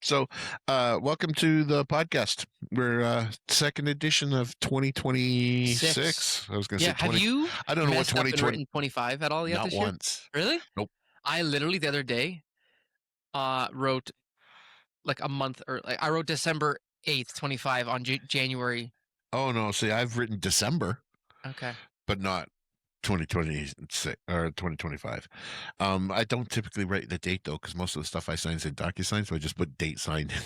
So, welcome to the podcast. We're second edition of 6. 2026. I was going to say Yeah, have 20. you I don't know what messed up and 2020. written 25 at all yet Not this year? once. Really? Nope. I literally the other day wrote like a month or like I wrote December 8th, 25 on January. Oh no. See, I've written December, Okay. but not 2026 or 2025. I don't typically write the date though, because most of the stuff I sign is in DocuSign, so I just put date signed. I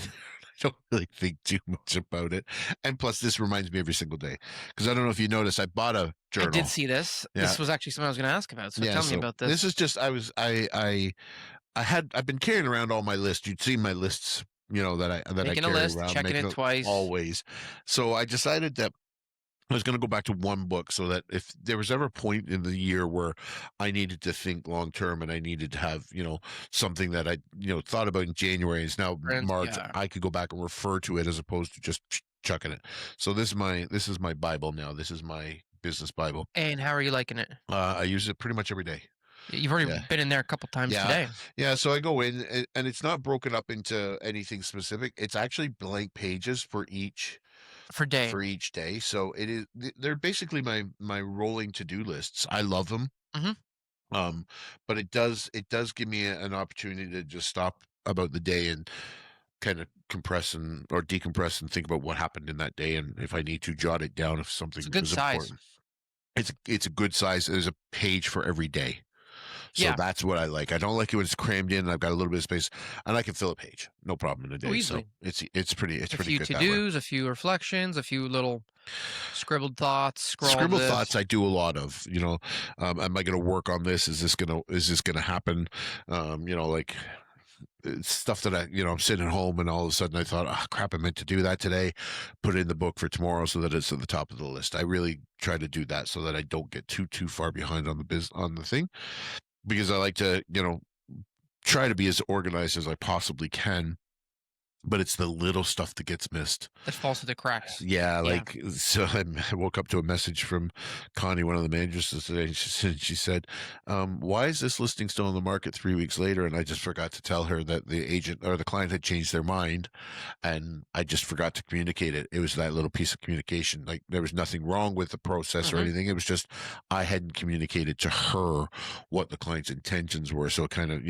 don't really think too much about it. And plus, this reminds me every single day because I don't know if you noticed, I bought a I did journal. see this. Yeah, This was actually something I was going to ask about. So yeah. tell me So about this this. is just I've been carrying around all my lists. You'd see my lists, that I Making a carry list, around, checking making it it twice. always. So I decided that I was going to go back to one book so that if there was ever a point in the year where I needed to think long term and I needed to have, something that I, thought about in January and it's now March, Yeah. I could go back and refer to it as opposed to just chucking it. So this is my Bible now. This is my business Bible. And how are you liking it? I use it pretty much every day. You've already Yeah. been in there a couple times Yeah. today Yeah. So I go in and it's not broken up into anything specific. It's actually blank pages for day. for each day. So they're basically my rolling to-do lists. I love them. Mhm. But it does give me an opportunity to just stop about the day and kind of compress and or decompress and think about what happened in that day and if I need to jot it down if It's something a good is size. important. It's a good size. There's a page for every day. So Yeah. that's what I like. I don't like it when it's crammed in and I've got a little bit of space and I can fill a page. No problem in a Oh, day. So easily. it's A pretty few good that way. to-dos, a few reflections, a few little scribbled thoughts, scrawled Scribble thoughts this. I do a lot of, am I going to work on this? Is this going to happen? Like it's stuff that I'm sitting at home and all of a sudden I thought, oh crap, I meant to do that today. Put it in the book for tomorrow so that it's at the top of the list. I really try to do that so that I don't get too far behind on the thing because I like to, try to be as organized as I possibly can. But it's the little stuff that gets missed. That falls through the cracks. Yeah, Yeah. so I woke up to a message from Connie, one of the managers today, and she said, "Why is this listing still on the market 3 weeks later?" And I just forgot to tell her that the agent or the client had changed their mind, and I just forgot to communicate it. It was that little piece of communication. Like there was nothing wrong with the process or Mhm. anything. It was just I hadn't communicated to her what the client's intentions were, so it kind of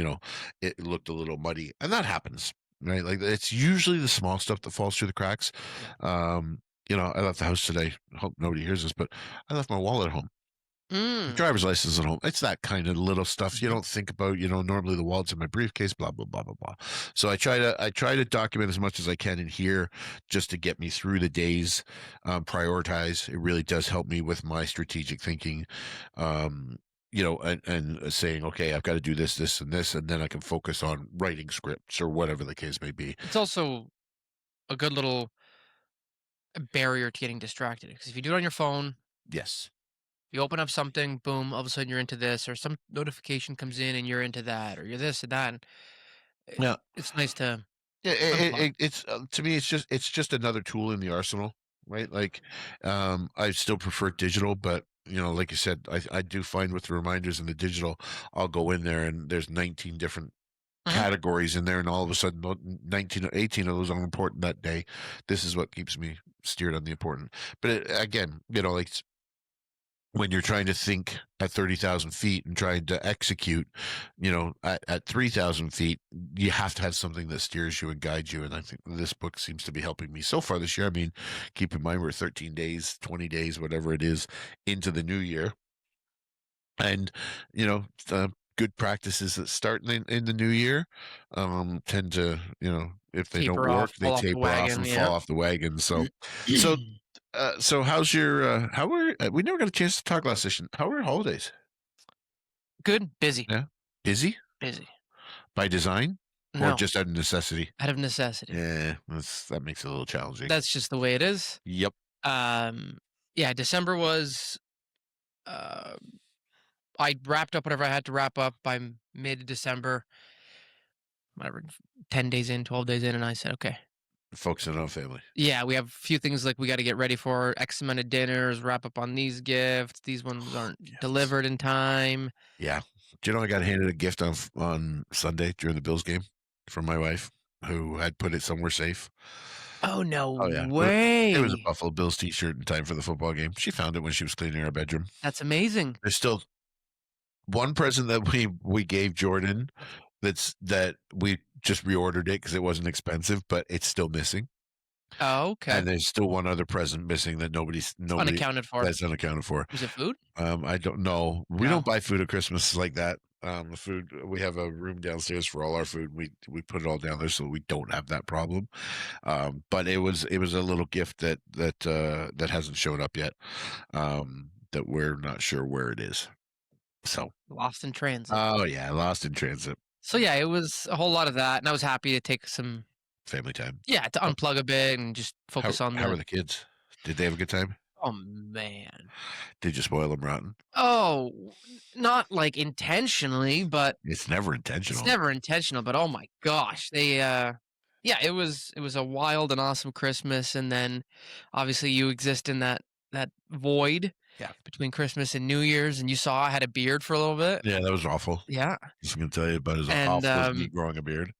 it looked a little muddy, and that happens. Right, like it's usually the small stuff that falls through the cracks. Yeah. I left the house today. Hope nobody hears this, but I left my wallet at home, Mm. driver's license at home. It's that kind of little stuff you Mhm. don't think about. Normally the wallet's in my briefcase, blah blah blah blah blah. So I try to document as much as I can in here, just to get me through the days. Prioritize. It really does help me with my strategic thinking. And saying, okay, I've got to do this, this, and this, and then I can focus on writing scripts or whatever the case may be. It's also a good little barrier to getting distracted because if you do it on your phone, Yes. you open up something, boom, all of a sudden you're into this, or some notification comes in and you're into that, or you're this and that. And Yeah. it's nice to Yeah, unplug. it's to me, it's just another tool in the arsenal, right? Like, I still prefer digital, but like you said, I do find with the reminders in the digital, I'll go in there and there's 19 different Mhm. categories in there, and all of a sudden, 19 or 18 of those are important that day. This is what keeps me steered on the important. But again, like when you're trying to think at 30,000 feet and trying to execute, at 3,000 feet, you have to have something that steers you and guides you. And I think this book seems to be helping me so far this year. I mean, keep in mind, we're 13 days, 20 days, whatever it is, into the new year. And, good practices that start in the new year tend to, if they don't Taper work, off, they fall off the taper off wagon. and fall Yeah. off the wagon. So how's your how were we never got a chance to talk last session. How were your holidays? Good, busy, Yeah. Busy busy. by design or No, just out of necessity? out of necessity. Yeah, that makes it a little challenging. That's just the way it is. Yep. Um, yeah, December was. Uh, I wrapped up whatever I had to wrap up by mid December, whatever, 10 days in, 12 days in, and I said, okay, Focusing on family. yeah, we have a few things like we got to get ready for X amount of dinners, wrap up on these gifts. These ones aren't Gifts. delivered in time. Yeah. Do you know I got handed a gift on Sunday during the Bills game from my wife? who had put it somewhere safe. Oh, no Oh, yeah. It was a way. Buffalo Bills T-shirt in time for the football game. She found it when she was cleaning our bedroom. That's amazing. There's still one present that we gave Jordan that we just reordered it because it wasn't expensive, but it's still missing. Oh, okay. And there's still one other present missing that It's nobody unaccounted for. that's unaccounted for. Was it food? I don't know. We don't No. buy food at Christmas like that. The food we have a room downstairs for all our food. We put it all down there so we don't have that problem. But it was a little gift that hasn't shown up yet. That we're not sure where it is. So, Lost in transit. oh yeah, lost in transit. So, yeah, it was a whole lot of that, and I was happy to take some Family time. yeah, to How unplug a bit and just how focus on how are the the kids? Did they have a good time? oh, man. Did you spoil them rotten? Oh, not, like, intentionally, but It's never it's intentional. never intentional, but oh my gosh, yeah, it was a wild and awesome Christmas, and then, obviously, you exist in that void Yeah. between Christmas and New Year's, and you saw I had a beard for a little bit. Yeah, that was awful. Yeah, Just gonna tell you about as and, awful as me growing a beard.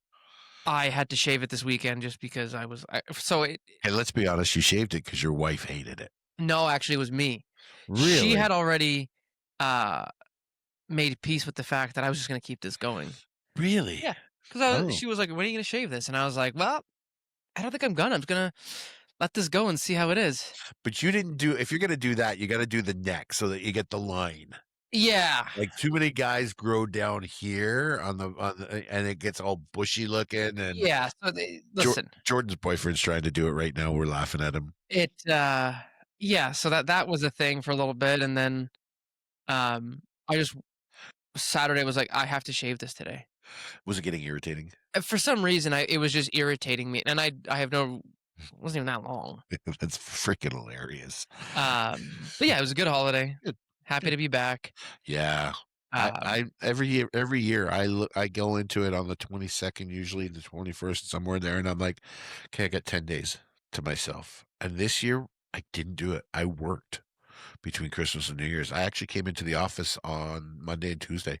I had to shave it this weekend just because so it Hey, let's be honest, you shaved it because your wife hated it. no, actually, it was me. She Really? had already, uh, made peace with the fact that I was just gonna keep this going. Really? Yeah, 'cause Oh, she was like, "When are you gonna shave this?" And I was like, "Well, I don't think I'm gonna. I'm just gonna let this go and see how it is." but you didn't do if you're gonna do that, you gotta do the neck so that you get the line. Yeah. Like, too many guys grow down here on the and it gets all bushy looking, and Yeah, so listen, Jordan's boyfriend's trying to do it right now, we're laughing at him. it, yeah, so that was a thing for a little bit, and then, I just Saturday was like, "I have to shave this today." Was it getting irritating? For some reason, it was just irritating me, and I have no it wasn't even that long. That's freaking hilarious. But yeah, it was a good holiday. Good, Happy good. to be back. Yeah. Um, I every year I go into it on the 22nd, usually the 21st, somewhere there, and I'm like, "Okay, I got 10 days to myself." And this year, I didn't do it. I worked between Christmas and New Year's. I actually came into the office on Monday and Tuesday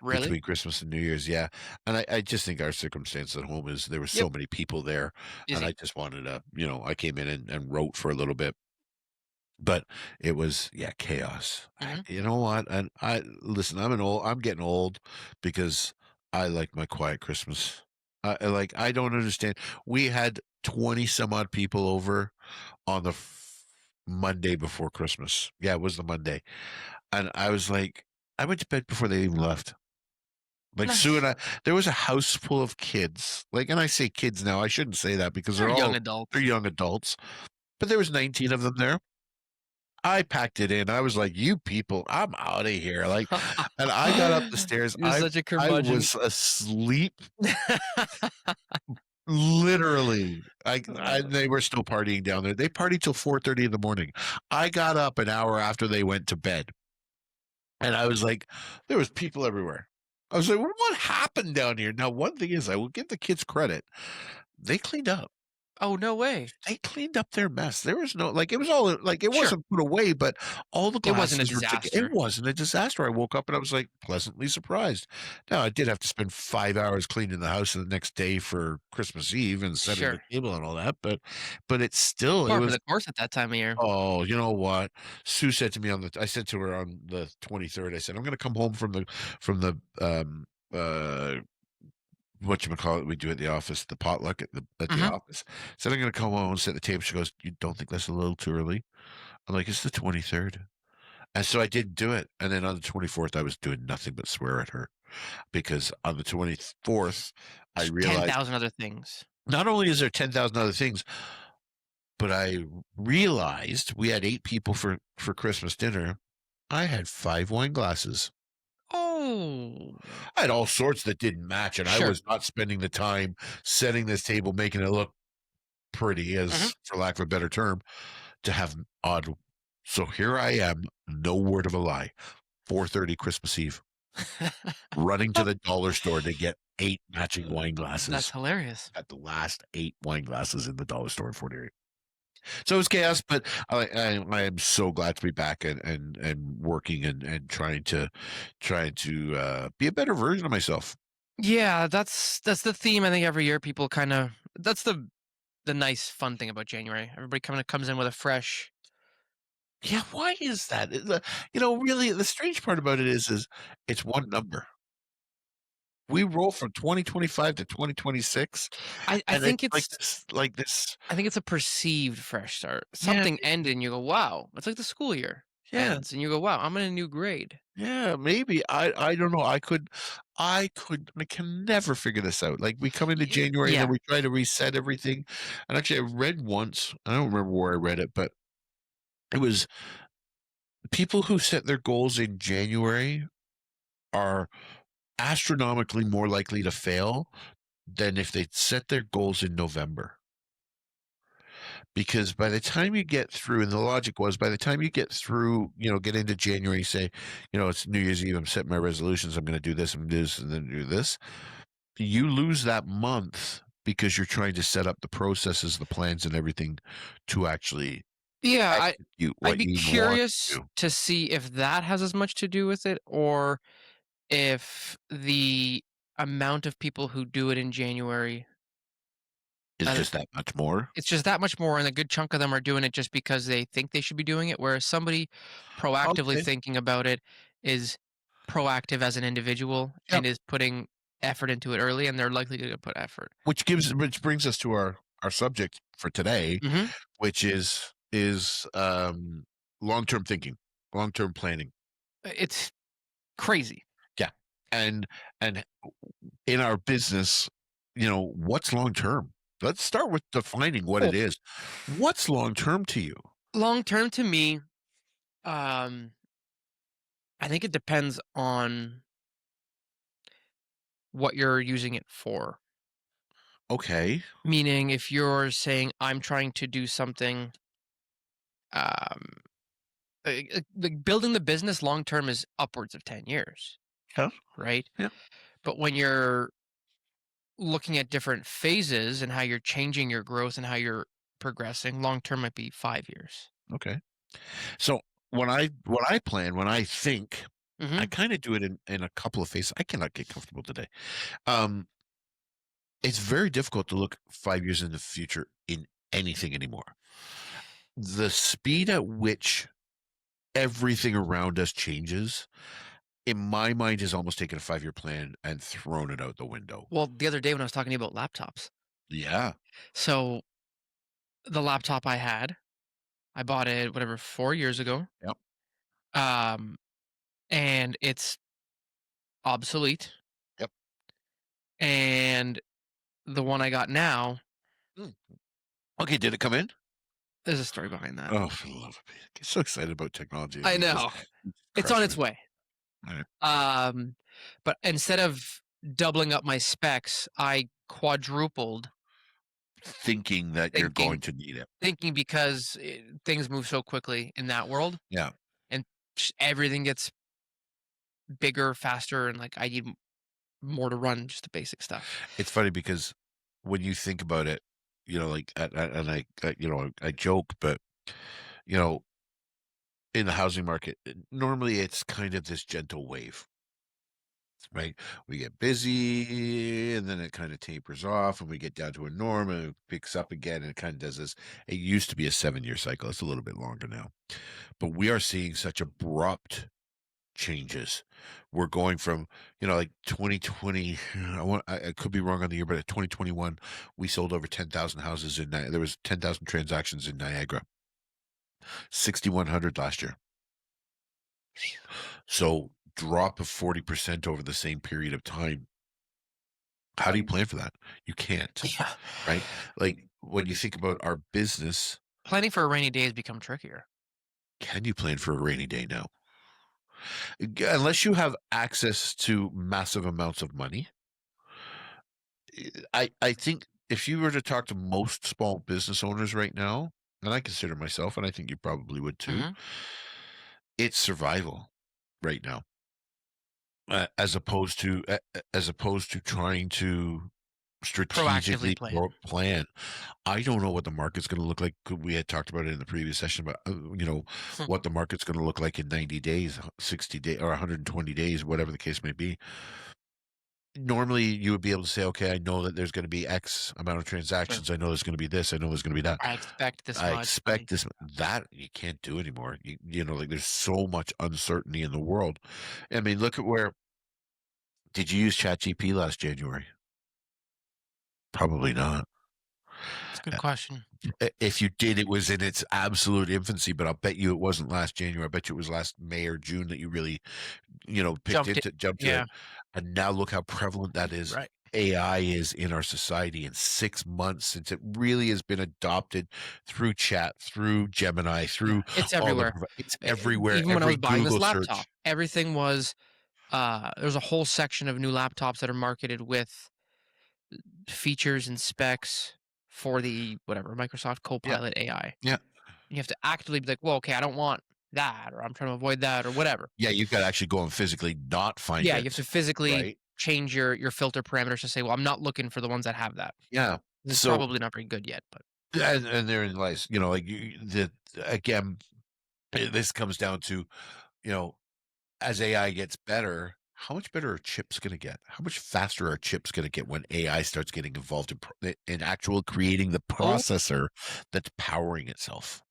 really? between Christmas and New Year's, yeah. And I just think our circumstance at home is there were Yep, so many people there, and I busy. just wanted to, I came in and wrote for a little bit. But it was, yeah, chaos. Mhm. You know what? And I listen, I'm getting old because I like my quiet Christmas. I don't understand. We had 20 some odd people over on the Monday before Christmas. Yeah, it was the Monday. And I was like, I went to bed before they even left. Like Sue and Nice. I, there was a house full of kids. Like, and I say kids now, I shouldn't say that because They're young they're adults. young adults, but there was 19 of them there. I packed it in. I was like, "You people, I'm out of here." Like, and I got up the stairs. You're I such a I curmudgeon. was asleep, literally. Uh, They were still partying down there. They partied till 4:30 in the morning. I got up an hour after they went to bed, and I was like, there was people everywhere. I was like, "What happened down here?" Now, one thing is, I will give the kids credit. They cleaned up. oh, no way. They cleaned up their mess. There was no like, it was all like, it Sure. wasn't put away, but all the It wasn't a glasses were taken. It disaster. wasn't a disaster. I woke up and I was, like, pleasantly surprised. Now, I did have to spend 5 hours cleaning the house the next day for Christmas Eve and setting the Sure. table and all that, but it's still it Par for was the course at that time of year. oh, you know what? Sue said to me I said to her on the 23rd, I said, "I'm gonna come home from the whatchamacallit we do at the office, the potluck at the Mhm. office." Said, "I'm gonna come home and set the table." She goes, "You don't think that's a little too early?" I'm like, "It's the 23rd." And so I didn't do it. And then on the 24th, I was doing nothing but swear at her because on the 24th, I There's realized 10,000 other things. not only is there 10,000 other things, but I realized we had 8 people for Christmas dinner. I had 5 wine glasses. Oh. I had all sorts that didn't match, and I Sure. was not spending the time setting this table, making it look pretty, Mhm. as for lack of a better term, to have odd. So here I am, no word of a lie, 4:30 Christmas Eve, running to the dollar store to get 8 matching wine That's glasses. hilarious. At the last 8 wine glasses in the dollar store in Fort Erie. So it was chaos, but I am so glad to be back and working and trying to be a better version of myself. Yeah, that's the theme. I think every year people kind of that's the nice fun thing about January. Everybody kind of comes in with a fresh. Yeah, why is that? Really, the strange part about it is it's one number. We roll from 2025 to 2026, I and think it's it's like this. I think it's a perceived fresh start. Yeah, Something ended and you go, wow. It's like the school year yeah, ends and you go, wow, I'm in a new grade. yeah, maybe. I don't know. I can never figure this out. Like, we come into January and then Yeah. we try to reset everything. And actually, I read once, I don't remember where I read it, but it was people who set their goals in January are astronomically more likely to fail than if they set their goals in November. Because by the time you get through, and the logic was by the time you get through, get into January, say, it's New Year's Eve, I'm setting my resolutions, I'm going to do this, I'm going to do this, and then do this. You lose that month because you're trying to set up the processes, the plans, and everything to actually Yeah, execute I'd what be you want to curious do. to see if that has as much to do with it or if the amount of people who do it in January, Is uh, just that much more. it's just that much more, and a good chunk of them are doing it just because they think they should be doing it, whereas somebody proactively Okay. thinking about it is proactive as an individual Yep. and is putting effort into it early, and they're likely to put effort. Which brings us to our subject for today, Mhm. which is long-term thinking, long-term planning. It's crazy. Yeah. And and in our business, what's long term? Let's start with defining what Oh, it is. What's long term to you? long term to me, um, I think it depends on what you're using it for. Okay. Meaning, if you're saying, "I'm trying to do something," um, like building the business long term is upwards of 10 years, Yeah. right? Yeah. But when you're looking at different phases and how you're changing your growth and how you're progressing, long term might be 5 years. Okay. So when I plan, when I think, I Hmm. kind of do it in a couple of phases. I cannot get comfortable today. Um, it's very difficult to look 5 years in the future in anything anymore. The speed at which everything around us changes, in my mind, has almost taken a 5-year plan and thrown it out the window. Well, the other day when I was talking to you about laptops, Yeah. so the laptop I had, I bought it, whatever, 4 years ago. Yep. Um, and it's obsolete. Yep. And the one I got now, Mm. Okay, did it come in? there's a story behind that. Oh, for the love of me. I get so excited about technology and I know. you just It's on crush me. its way. Alright. Um, but instead of doubling up my specs, I quadrupled Thinking that you're thinking going to need it. thinking because things move so quickly in that world Yeah. and everything gets bigger, faster, and like I need more to run just the basic stuff. It's funny because when you think about it, like, and I joke, but, you know, in the housing market, normally it's kind of this gentle wave, right? We get busy and then it kind of tapers off and we get down to a norm and it picks up again and it kind of does this. It used to be a 7-year cycle. It's a little bit longer now. But we are seeing such abrupt changes. We're going from, like 2020, I could be wrong on the year, but at 2021, we sold over 10,000 houses there was 10,000 transactions in Niagara, 6,100 last year. So drop of 40% over the same period of time. How do you plan for that? You can't, Yeah. right? Like when you think about our business, Planning for a rainy day has become trickier. can you plan for a rainy day now? Unless you have access to massive amounts of money, I think if you were to talk to most small business owners right now, and I consider myself, and I think you probably would too, Hmm. it's survival right now, as opposed to trying to Proactively strategically plan. plan. I don't know what the market's going to look like. We had talked about it in the previous session, but what the market's going to look like in 90 days, 60 days, or 120 days, whatever the case may be. normally you would be able to say, okay, I know that there's going to be X amount of Sure. transactions. I know there's going to be this. I know there's going to be that. I expect this I much. expect this. That you can't do anymore. Like there's so much uncertainty in the world. I mean, look at where did you use ChatGPT last January? Probably not. It's a good question. If you did, it was in its absolute infancy, but I'll bet you it wasn't last January. I bet you it was last May or June that you really, Jumped in. jumped to Yeah. it. And now look how prevalent that is. Right. AI is in our society in 6 months since it really has been adopted through chat, through Gemini, Yeah. through It's all the, everywhere. it's everywhere. Even when I Every was buying this Google laptop, search. everything was, there's a whole section of new laptops that are marketed with features and specs for the whatever Microsoft Yeah. Copilot AI. Yeah. You have to actively be like, well, okay, I don't want that, or I'm trying to avoid that, or whatever. Yeah. You got to actually go and physically not find Yeah, you have it. to physically Right. change your filter parameters to say, well, I'm not looking for the ones that have that. Yeah. It's So, probably not very good yet, but and therein lies, like again, this comes down to, you know, as AI gets better, how much better are chips going to get? How much faster are chips going to get when AI starts getting involved in actual creating the oh, processor that's powering itself?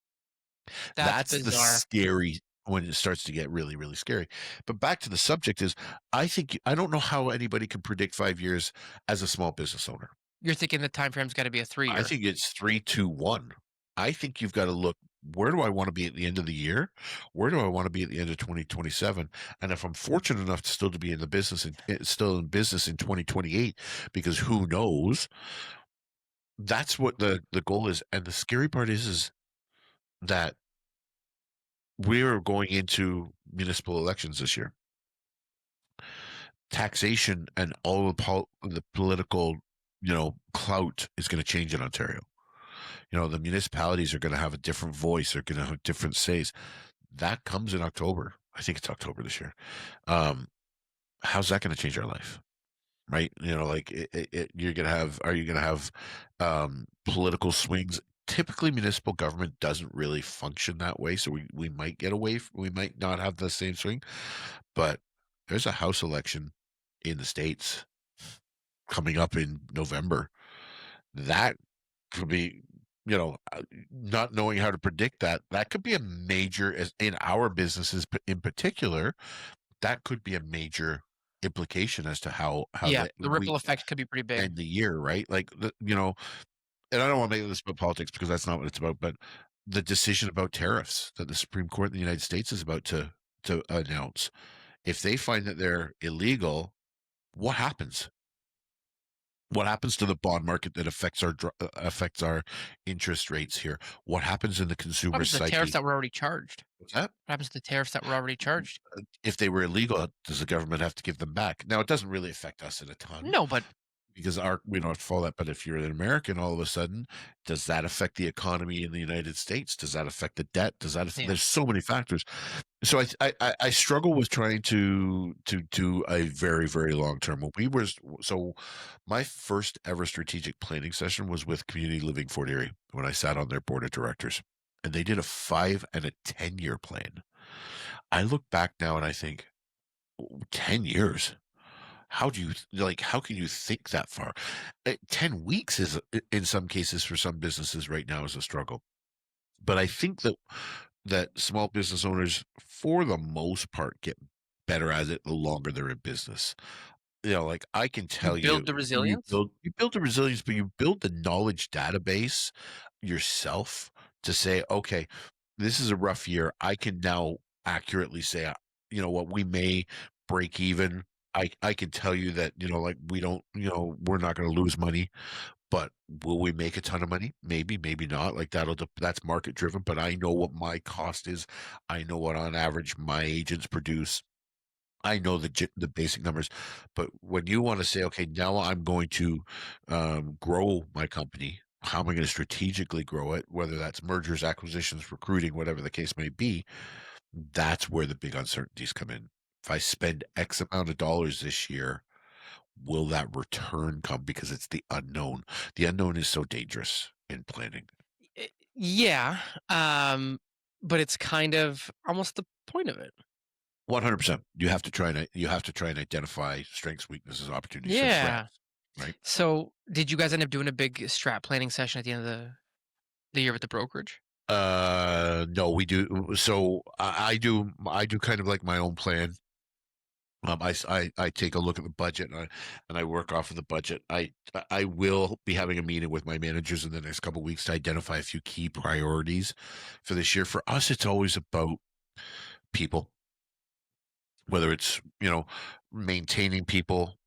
that's That's the bizarre. scary when it starts to get really, really scary. But back to the subject is, I don't know how anybody can predict 5 years as a small business owner. You're thinking the time frame's got to be a I 3 year. think it's 3, 2, 1. I think you've got to look, where do I want to be at the end of the year? Where do I want to be at the end of 2027? And if I'm fortunate enough to still to be in the business and still in business in 2028, because who knows, that's what the goal is. And the scary part is that we're going into municipal elections this year. Taxation and all the political, clout is going to change in Ontario. The municipalities are going to have a different voice. They're going to have different says. That comes in October. I think it's October this year. Um, how's that going to change our life? Right? Like you're going to have, are you going to have political swings? Typically, municipal government doesn't really function that way. So we might get away, we might not have the same swing, but there's a House election in the States coming up in November. That could be, not knowing how to predict that, that could be a major, as in our businesses in particular, that could be a major implication as to how Yeah, the the we ripple effect could be pretty big. end the year, right? Like and I don't want to make this about politics because that's not what it's about, but the decision about tariffs that the Supreme Court in the United States is about to announce, if they find that they're illegal, what happens? What happens to the bond market that affects our interest rates here? What happens in the What consumer happens to the tariffs psyche? that were already charged? What's that? What happens to the tariffs that were already charged? If they were illegal, does the government have to give them back? Now, it doesn't really affect us in a ton No, but because we don't have to follow that. But if you're an American, all of a sudden, does that affect the economy in the United States? Does that affect the debt? yeah. There's so many factors. So I struggle with trying to do a very, very long term. So my first ever strategic planning session was with Community Living Fort Erie when I sat on their board of directors, and they did a 5 and a 10 year plan. I look back now and I think, 10 years. How can you think that far? 10 weeks is in some cases for some businesses right now is a struggle. But I think that small business owners, for the most part, get better at it the longer they're in business. Like I can You tell build you, the resilience? you build the resilience, but you build the knowledge database yourself to say, okay, this is a rough year. I can now accurately say, what, we may break even. I can tell you that, like we don't, we're not going to lose money, but will we make a ton of money? Maybe, maybe not. Like that's market driven, but I know what my cost is. I know what on average my agents produce. I know the basic numbers, but when you want to say, okay, now I'm going to grow my company, how am I going to strategically grow it? Whether that's mergers, acquisitions, recruiting, whatever the case may be, that's where the big uncertainties come in. If I spend X amount of dollars this year, will that return come? Because it's the unknown. The unknown is so dangerous in planning. Yeah, but it's kind of almost the point of it. 100%. You have to try and identify strengths, weaknesses, opportunities, and Yeah. threats, right? So, did you guys end up doing a big strat planning session at the end of the year with the brokerage? No, we do. So I do kind of like my own plan. I take a look at the budget and I work off of the budget. I will be having a meeting with my managers in the next couple of weeks to identify a few key priorities for this year. For us, it's always about people, whether it's, maintaining people,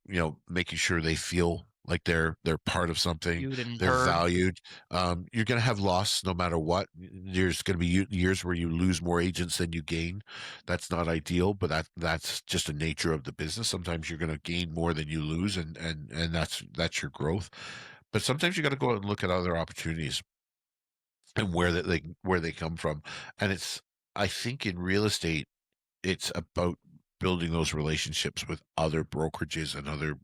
making sure they feel like they're part of something, Viewed and they're heard. valued. You're going to have loss no matter what. There's going to be years where you lose more agents than you gain. That's not ideal, but that's just the nature of the business. Sometimes you're going to gain more than you lose, and that's your growth. But sometimes you got to go out and look at other opportunities and where they come from. And I think in real estate it's about building those relationships with other brokerages and other,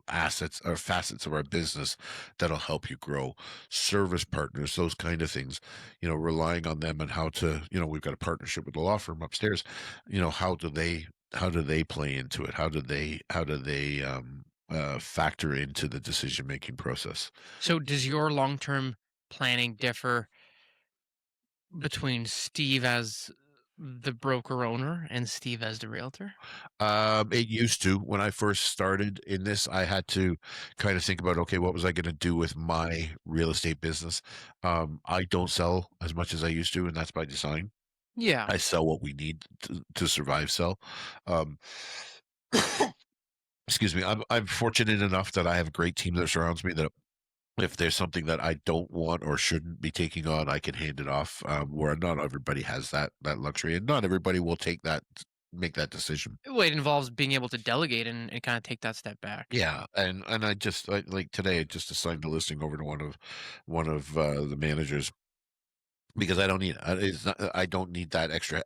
assets or facets of our business that'll help you grow. Service partners, those kind of things, relying on them and how to, we've got a partnership with the law firm upstairs. How do they play into it? How do they factor into the decision making process? So, does your long-term planning differ between Steve as the broker owner and Steve as the realtor? It used to. When I first started in this, I had to kind of think about, okay, what was I going to do with my real estate business? I don't sell as much as I used to, and that's by design. Yeah. I sell what we need to survive sell. Um, excuse me. I'm fortunate enough that I have a great team that surrounds me that if there's something that I don't want or shouldn't be taking on, I can hand it off. Where not everybody has that luxury, and not everybody will make that decision. Well, it involves being able to delegate and kind of take that step back. Yeah, and like today, I just assigned a listing over to one of the managers because I don't need it's not, I don't need that extra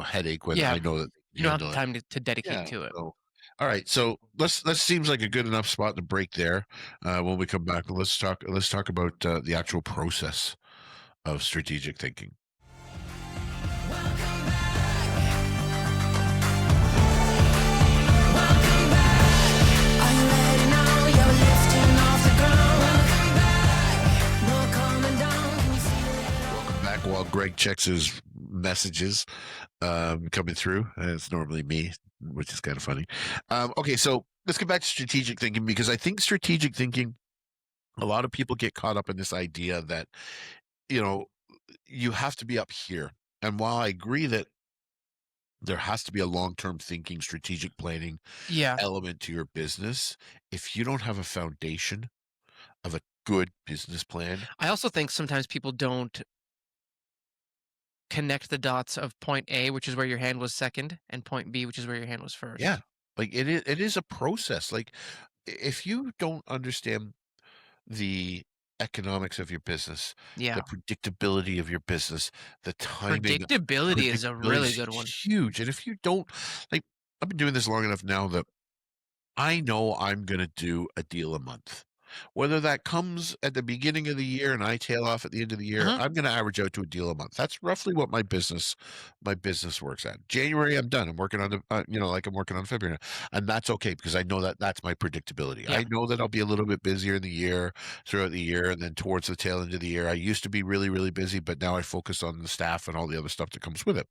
headache when Yeah. I know that they You can don't have the handle it. time to dedicate Yeah. to it. So, all right. So that seems like a good enough spot to break there. When we come back, let's talk about the actual process of strategic thinking. Welcome back. Welcome back. Are you ready now? You're lifting off the ground. Welcome back. No coming down. Can you feel it? Welcome back. While Greg checks his messages coming through, it's normally me, which is kind of funny. Okay, so let's get back to strategic thinking because I think strategic thinking. A lot of people get caught up in this idea that you know you have to be up here. And while I agree that there has to be a long-term thinking, strategic planning Yeah. element to your business, if you don't have a foundation of a good business plan. I also think sometimes people don't connect the dots of point A, which is where your hand was second, and point B, which is where your hand was Yeah. first. Like it is a process. Like if you don't understand the economics of your business, the Yeah. predictability of your business, the timing. Predictability is a Predictability really is good one. huge. And if you don't, like, I've been doing this long enough now that I know I'm gonna do a deal a month. Whether that comes at the beginning of the year and I tail off at the end of the year, Mhm. I'm gonna average out to a deal a month. That's roughly what my business works at. January, I'm done. I'm working on like I'm working on February, and that's okay because I know that that's my predictability. Yeah. I know that I'll be a little bit busier in the year throughout the year, and then towards the tail end of the year, I used to be really, really busy, but now I focus on the staff and all the other stuff that comes with it.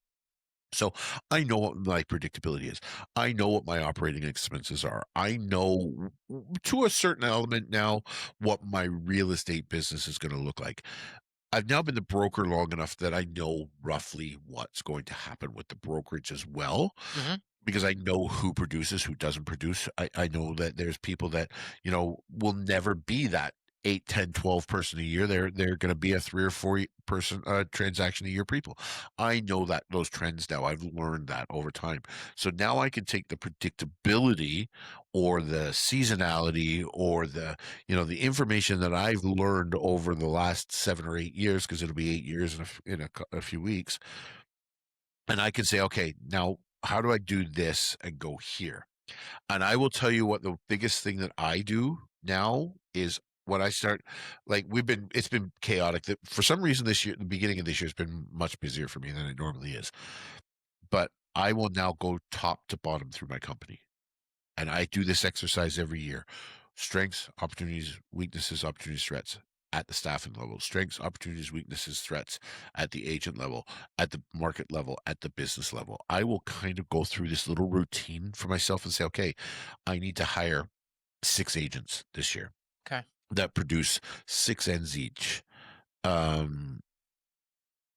So I know what my predictability is. I know what my operating expenses are. I know to a certain element now what my real estate business is going to look like. I've now been the broker long enough that I know roughly what's going to happen with the brokerage as well Mhm. because I know who produces, who doesn't produce. I know that there's people that, will never be that 8, 10, 12 person a year. They're going to be a 3 or 4 person transaction a year people. I know that those trends now. I've learned that over time. So now I can take the predictability or the seasonality or the information that I've learned over the last 7 or 8 years because it'll be 8 years in a few weeks, and I can say, okay, now how do I do this and go here? And I will tell you what the biggest thing that I do now is when I start, like it's been chaotic. That for some reason this year, the beginning of this year has been much busier for me than it normally is. But I will now go top to bottom through my company. And I do this exercise every year. Strengths, opportunities, weaknesses, opportunities, threats at the staffing level. Strengths, opportunities, weaknesses, threats at the agent level, at the market level, at the business level. I will kind of go through this little routine for myself and say, okay, I need to hire 6 agents this year Okay. that produce 6 ends each. Um,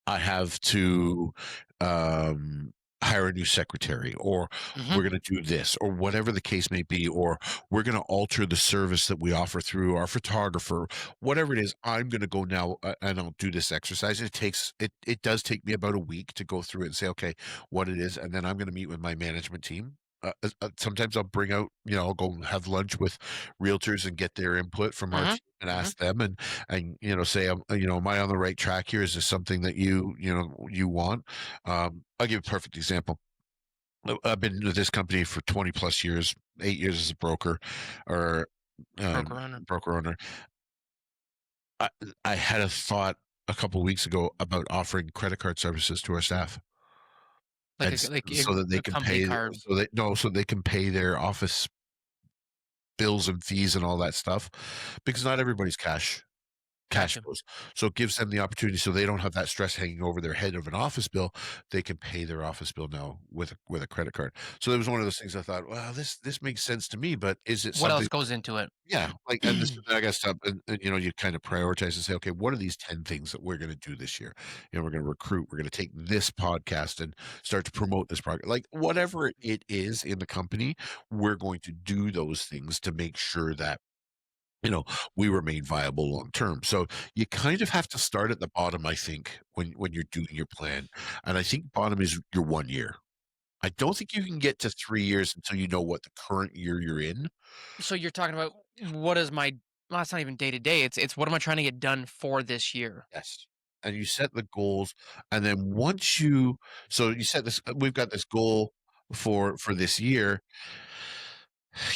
I have to um, hire a new secretary, or Hmm. we're going to do this, or whatever the case may be, or we're going to alter the service that we offer through our photographer, whatever it is. I'm going to go now and I'll do this exercise. It does take me about a week to go through it and say, okay, what it is, and then I'm going to meet with my management team. Sometimes I'll bring out, I'll go have lunch with realtors and get their input from our Hmm. team and Hmm. ask them, and say, am I on the right track here? Is this something that you want? I'll give a perfect example. I've been with this company for 20 plus years, 8 years as a broker or Broker owner. broker owner. I, I had a thought a couple of weeks ago about offering credit card services to our staff, Like and a like so that they a can company pay, card. so they can pay their office bills and fees and all that stuff, because not everybody's cash Gotcha. flows. So it gives them the opportunity, so they don't have that stress hanging over their head of an office bill. They can pay their office bill now with a credit card. So there was one of those things I thought, well, this makes sense to me, but is it What else something? goes into it? Yeah, like, and this, I got to stop, and you kind of prioritize and say, okay, what are these 10 things that we're going to do this year? We're going to recruit. We're going to take this podcast and start to promote this product. Like whatever it is in the company, we're going to do those things to make sure that you know, we remain viable long term. So you kind of have to start at the bottom, I think, when you're doing your plan. And I think bottom is your 1 year. I don't think you can get to 3 years until you know what the current year you're in. So you're talking about what is my well, it's not even day to day. It's what am I trying to get done for this year? Yes. And you set the goals. And then once you so you set this we've got this goal for this year,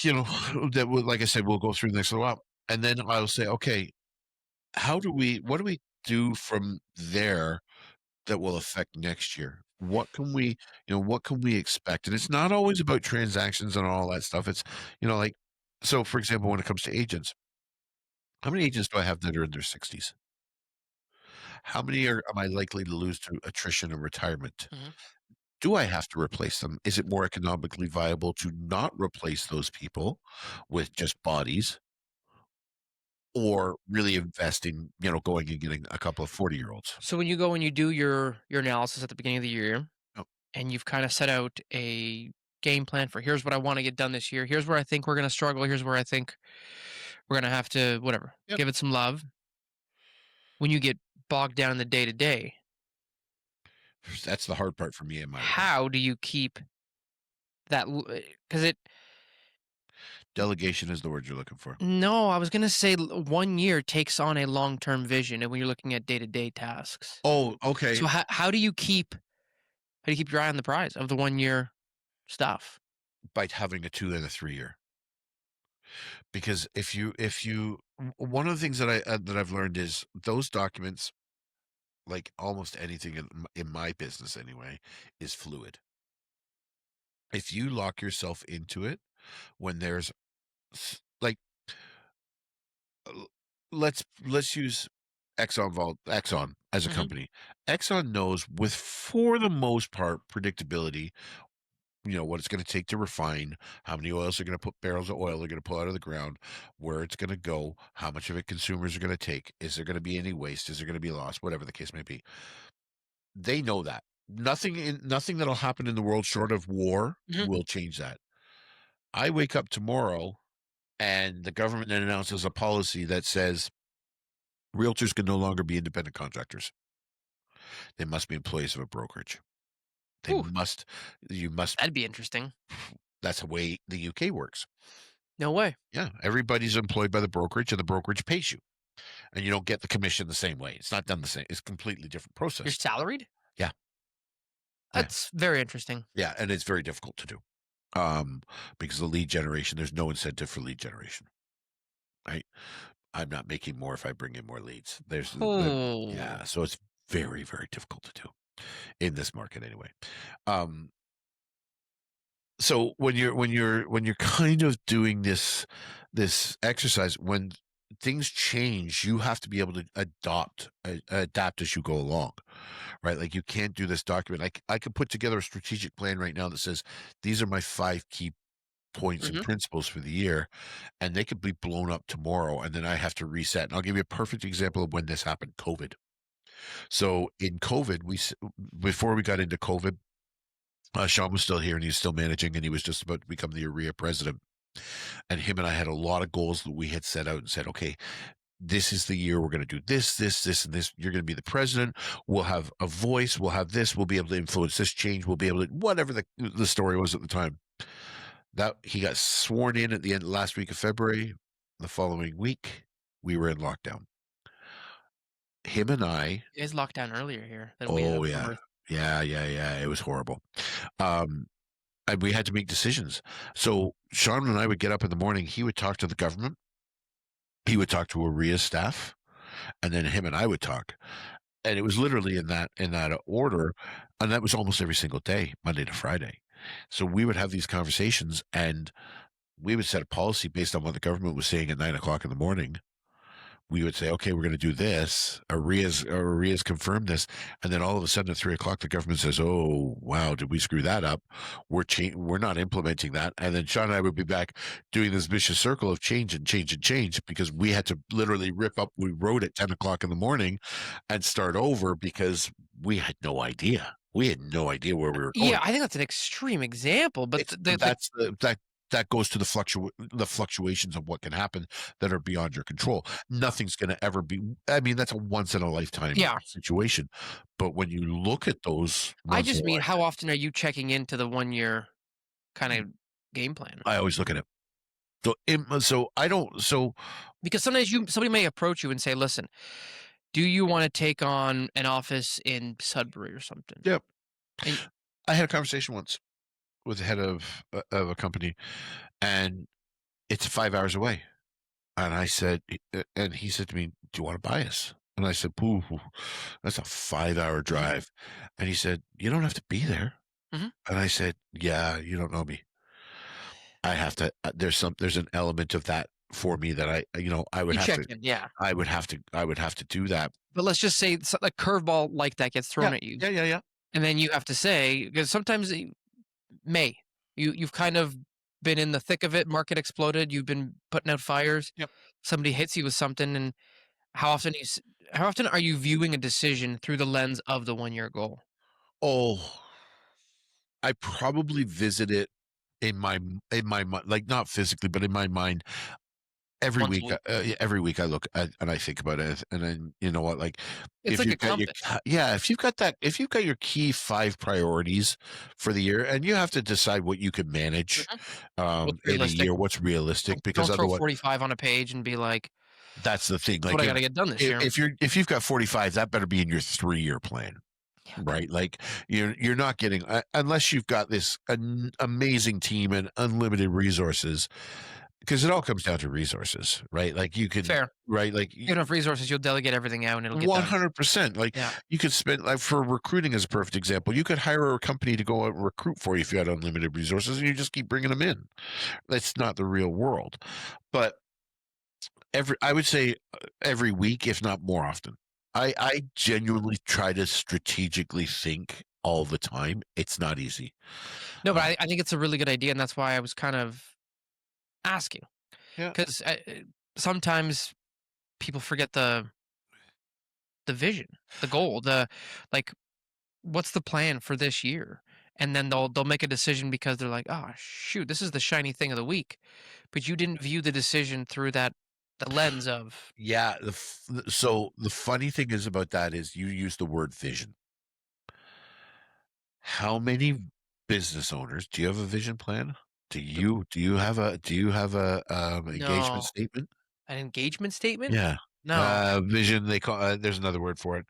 that will, like I said, we'll go through the next little while. And then I'll say, okay, what do we do from there that will affect next year? What can we expect? And it's not always about transactions and all that stuff. It's, like, so for example, when it comes to agents, how many agents do I have that are in their 60s? How many am I likely to lose to attrition and retirement? Mhm. Do I have to replace them? Is it more economically viable to not replace those people with just bodies, or really invest in, going and getting a couple of 40-year-olds? So when you go and you do your analysis at the beginning of the year, Oh, and you've kind of set out a game plan for here's what I want to get done this year. Here's where I think we're going to struggle. Here's where I think we're going to have to whatever yep. give it some love. When you get bogged down in the day to day, That's the hard part for me in my role. how do you keep that? Because it Delegation is the word you're looking for. no, I was going to say 1 year takes on a long term vision, and when you're looking at day to day tasks. Oh, okay. So how do you keep your eye on the prize of the 1 year stuff? By having a 2 and a 3 year. Because one of the things that I've learned is those documents, like almost anything in my business anyway, is fluid. If you lock yourself into it, when there's like, l- let's use Exxon as a Hmm. company. Exxon knows, with for the most part, predictability, what it's going to take to refine, how many oils are going to put barrels of oil they're going to pull out of the ground, where it's going to go, how much of it consumers are going to take, is there going to be any waste, is there going to be loss, whatever the case may be. They know that nothing that'll happen in the world short of war Hmm. will change that. I wake up tomorrow and the government then announces a policy that says realtors can no longer be independent contractors. They must be employees of a brokerage. They Ooh, must you must that'd be interesting. That's the way the UK works. No way. Yeah, everybody's employed by the brokerage, and the brokerage pays you, and you don't get the commission the same way. It's not done the same. It's a completely different You're process. salaried? Yeah, yeah, That's very interesting. yeah, and it's very difficult to do, because the lead generation. There's no incentive for lead generation, right? I'm not making more if I bring in more leads. Oh. Yeah, so it's very, very difficult to do in this market anyway. Um, So when you're kind of doing this exercise, when things change, you have to be able to adapt as you go along, right? Like you can't do this document. I could put together a strategic plan right now that says these are my 5 key points and Mhm. principles for the year, and they could be blown up tomorrow, and then I have to reset. And I'll give you a perfect example of when this happened: COVID. So in COVID, before we got into COVID, Sean was still here and he's still managing, and he was just about to become the area president. And him and I had a lot of goals that we had set out and said, okay, this is the year we're going to do this, and this. You're going to be the president. We'll have a voice. We'll have this. We'll be able to influence this change. We'll be able to, whatever the story was at the time. That he got sworn in at the end last week of February. The following week, we were in lockdown. Him and I, You guys locked down earlier here than we oh have from yeah, Earth. yeah. It was horrible. Um, and we had to make decisions. So Sean and I would get up in the morning. He would talk to the government. He would talk to AREA's staff, and then him and I would talk. And it was literally in that order, and that was almost every single day, Monday to Friday. So we would have these conversations, and we would set a policy based on what the government was saying at 9 o'clock in the morning. We would say, okay, we're going to do this. AREA's confirmed this, and then all of a sudden at 3 o'clock, the government says, "Oh, wow, did we screw that up? We're not implementing that." And then Sean and I would be back doing this vicious circle of change and change and change because we had to literally rip up. We wrote at 10 o'clock in the morning and start over because we had no idea. We had no idea where we were Yeah, going. I think that's an extreme example, but But that goes to the fluctuations of what can happen that are beyond your control. Nothing's going to ever be. I mean, that's a once in a lifetime yeah, situation. But when you look at those I once in just a mean lifetime, how often are you checking into the 1-year kinda game plan? I always look at it. So I don't. So Because sometimes somebody may approach you and say, "Listen, do you wanna take on an office in Sudbury or something?" yeah, And I had a conversation once with the head of a company, and it's 5 hours away. And I said, and he said to me, "Do you want to buy us?" And I said, "Pooh, that's a 5 hour mhm, drive." And he said, "You don't have to be there." mhm, And I said, "Yeah, you don't know me. I have to. There's an element of that for me that I would you have check to, in, yeah. I would have to do that." But let's just say a curveball like that gets Yeah, thrown at you, yeah. and then you have to say because sometimes it may. You've kind of been in the thick of it, market exploded, you've been putting out fires, Yep. somebody hits you with something, and how often how often are you viewing a decision through the lens of the 1-year goal? Oh, I probably visit it like not physically, but in my mind every Once a week. week. Yeah, every week I look at and I think about it, and then you know what, like It's if like you've a got your compass. yeah, if you've got your key 5 priorities for the year, and you have to decide what you can manage Mhm. What's in a realistic? year, what's realistic, because Don't throw otherwise 45 on a page and be like, that's the thing. "That's what Like I gotta get done this year." if you've got 45, that better be in your 3 year plan. Yeah. Right, like you're not getting unless you've got this amazing team and unlimited resources, because it all comes down to resources, right? Like you can, Fair. right? Like You have enough resources, you'll delegate everything out and it'll get done. 100%. Like Yeah, you could spend, like, for recruiting as a perfect example, you could hire a company to go out and recruit for you if you had unlimited resources, and you just keep bringing them in. That's not the real world. But I would say every week, if not more often. I genuinely try to strategically think all the time. It's not easy. no, but Uh, I think it's a really good idea, and that's why I was kind of asking, yeah. 'cause, sometimes people forget the vision, the goal, like, what's the plan for this year? And then they'll make a decision because they're like, "Oh, shoot, this is the shiny thing of the week." But you didn't view the decision through the lens of Yeah. So the funny thing is about that is you use the word vision. How many business owners do you have a vision plan? the Do you have a engagement no, statement? an engagement statement? Yeah. No. Vision, they call there's another word for it.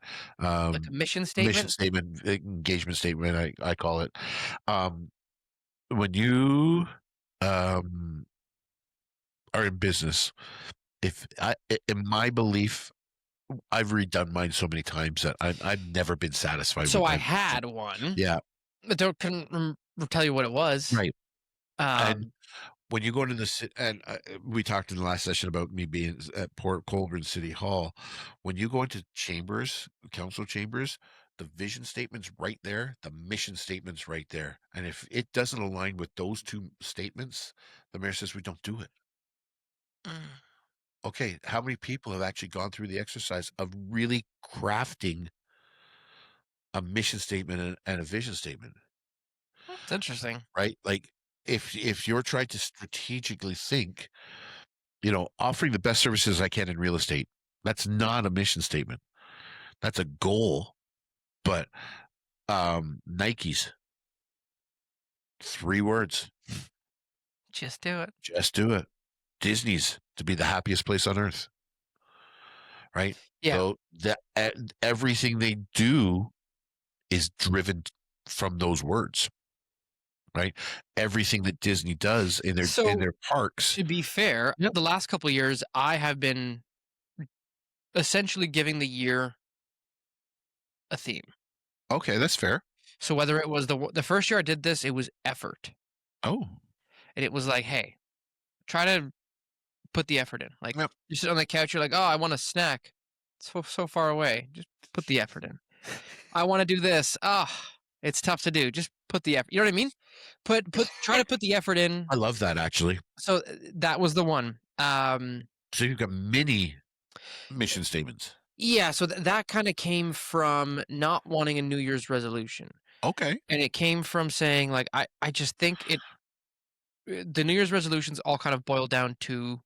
Like a mission Mission statement? statement, engagement statement, I call it. Um, when you um are in business, if in my belief, I've redone mine so many times that I've never been satisfied So with I my vision. had one, Yeah, but don't couldn't tell you what it was. right. And Um, when you go into the and we talked in the last session about me being at Port Colborne City Hall. When you go into chambers, council chambers, the vision statement's right there, the mission statement's right there. And if it doesn't align with those two statements, the mayor says we don't do it. Okay, how many people have actually gone through the exercise of really crafting a mission statement and a vision statement, it's interesting. right? Like if you're trying to strategically think, offering the best services I can in real estate, that's not a mission statement. That's a goal. But Nike's 3 words, Just do it. just do it. Disney's to be the happiest place on earth, right? Yeah. So that everything they do is driven from those words, right? Everything that Disney does in So their parks. to be fair, Yep. the last couple of years, I have been essentially giving the year a theme. Okay, that's fair. So whether it was the first year I did this, it was effort, Oh, and it was like, hey, try to put the effort in. Like yep. you sit on the couch, you're like, oh, I want a snack. It's so far away. Just put the effort in. I want to do this. Ah, it's tough to do. Just put the effort. You know what I mean? Try to put the effort in. I love that actually. So that was the one. So you've got many mission statements. Yeah. So that kind of came from not wanting a New Year's resolution, Okay. and it came from saying like I just think the New Year's resolutions all kind of boil down to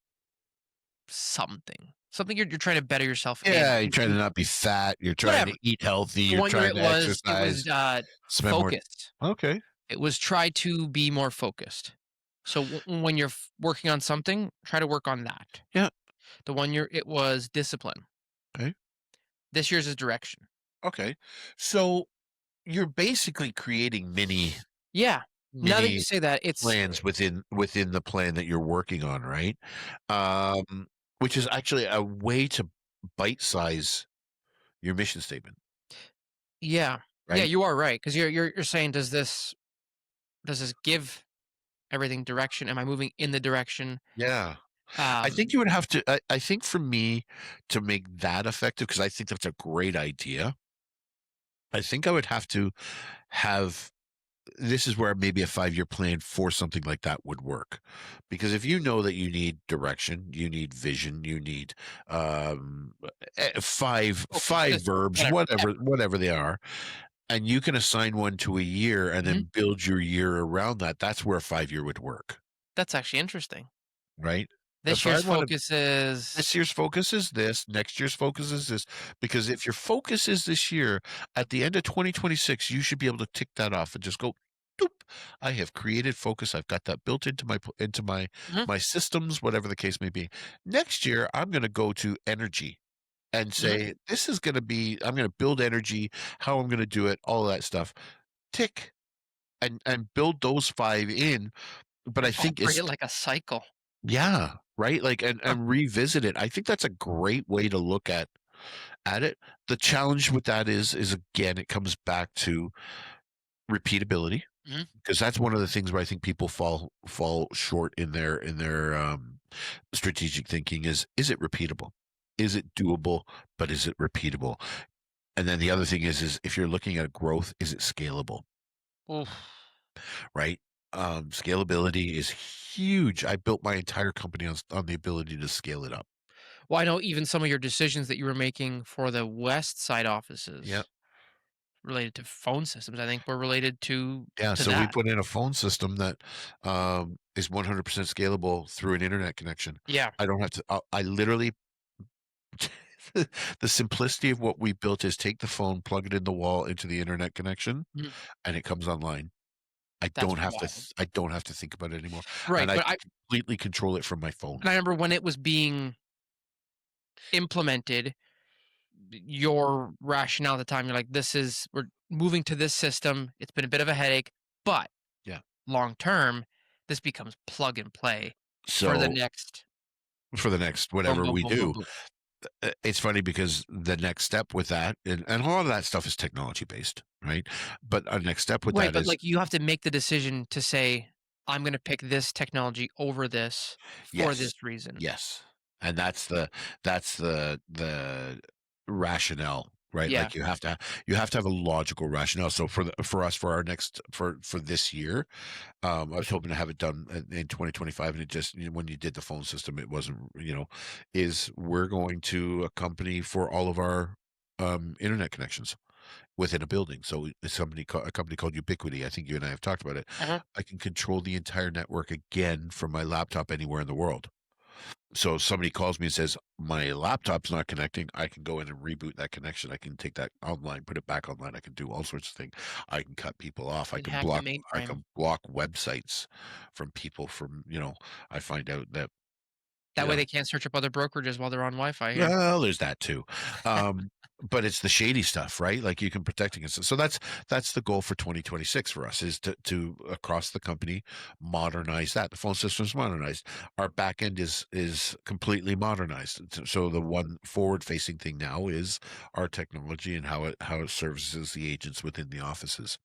something you're trying to better yourself Yeah, you're in, trying to not be fat. You're trying whatever. to eat healthy. You're One year trying to exercise. Spend more. focused. Okay. It was try to be more focused. So when you're working on something, try to work on that. Yeah. The one year it was discipline. Okay. This year's is direction. Okay. So you're basically creating Yeah. Now that you mini say that, it's plans within the plan that you're working on, right? Which is actually a way to bite size your mission statement, yeah. Yeah, right? you are right because you're saying does this give everything direction? Am I moving in the direction? Yeah. I Um, think you would have to I think for me to make that effective, because I think that's a great idea, I think I would have to have this is where maybe a 5-year plan for something like that would work. Because if you know that you need direction, you need vision, you need um five focus, verbs, whatever. Yeah. whatever they are, and you can assign one to a year and Mhm. then build your year around that. That's where a 5-year would work, That's actually interesting. right? This If I year's want to focus is This year's focus is this, next year's focus is this, because if your focus is this year, at the end of 2026, you should be able to tick that off and just go, doop. I have created focus. I've got that built into Mhm, my systems, whatever the case may be. Next year, I'm going to go to energy and mhm. say, this is going to be, I'm going to build energy, how I'm going to do it, all of that stuff. Tick and build those 5 in. But I think Operate it's it like a cycle. yeah, right? Like Huh. and revisit it. I think that's a great way to look at it. The challenge with that is again, it comes back to repeatability, Mhm. because that's one of the things where I think people fall short in their strategic thinking is it repeatable? Is it doable? But is it repeatable? And then the other thing is if you're looking at growth, is it scalable? Oof. Right? Scalability is huge. I built my entire company on the ability to scale it up. Well, I know even some of your decisions that you were making for the West Side Yeah. offices related to phone systems, I think were related Yeah, to so we that. put in a phone system that is 100% scalable through an internet connection. Yeah. I don't have to. I literally the simplicity of what we built is take the phone, plug it in the wall into the internet connection, Mhm. and it comes online. That's wild. I don't have to think about it anymore, Right, and I but I completely control it from my phone. and I remember when it was being implemented, your rationale at the time, you're like, we're moving to this system. It's been a bit of a headache, but Yeah. long term, this becomes plug and play for the So next for the next boom, whatever boom, we boom, boom, do, boom. it's funny because the next step with that, and a lot of that stuff is technology based, right? But a next step with Right, that but is like you have to make the decision to say, I'm gonna pick this technology over this for Yes. this reason. Yes. And that's the rationale, right? Yeah, Like you have to have a logical rationale. So for us for our next for this year, I was hoping to have it done in 2025, and it just when you did the phone system, it wasn't. Is we're going to a company for all of our internet connections within a building. So a company called Ubiquity. I think you and I have talked about it. uh-huh. I can control the entire network again from my laptop anywhere in the world. So if somebody calls me and says my laptop's not connecting, I can go in and reboot that connection. I can take that online, put it back online. I can do all sorts of things. I can cut people off. You can hack the I mainframe. can block websites from people from, I find out that, you That way know, they can't search up other brokerages while they're on Wi-Fi here. well, there's that too. But it's the shady stuff, right? Like you can protect against it. So that's the goal for 2026 for us is to across the company modernize that. The phone system's modernized. Our back end is completely modernized. So the one forward facing thing now is our technology and how it services the agents within the offices.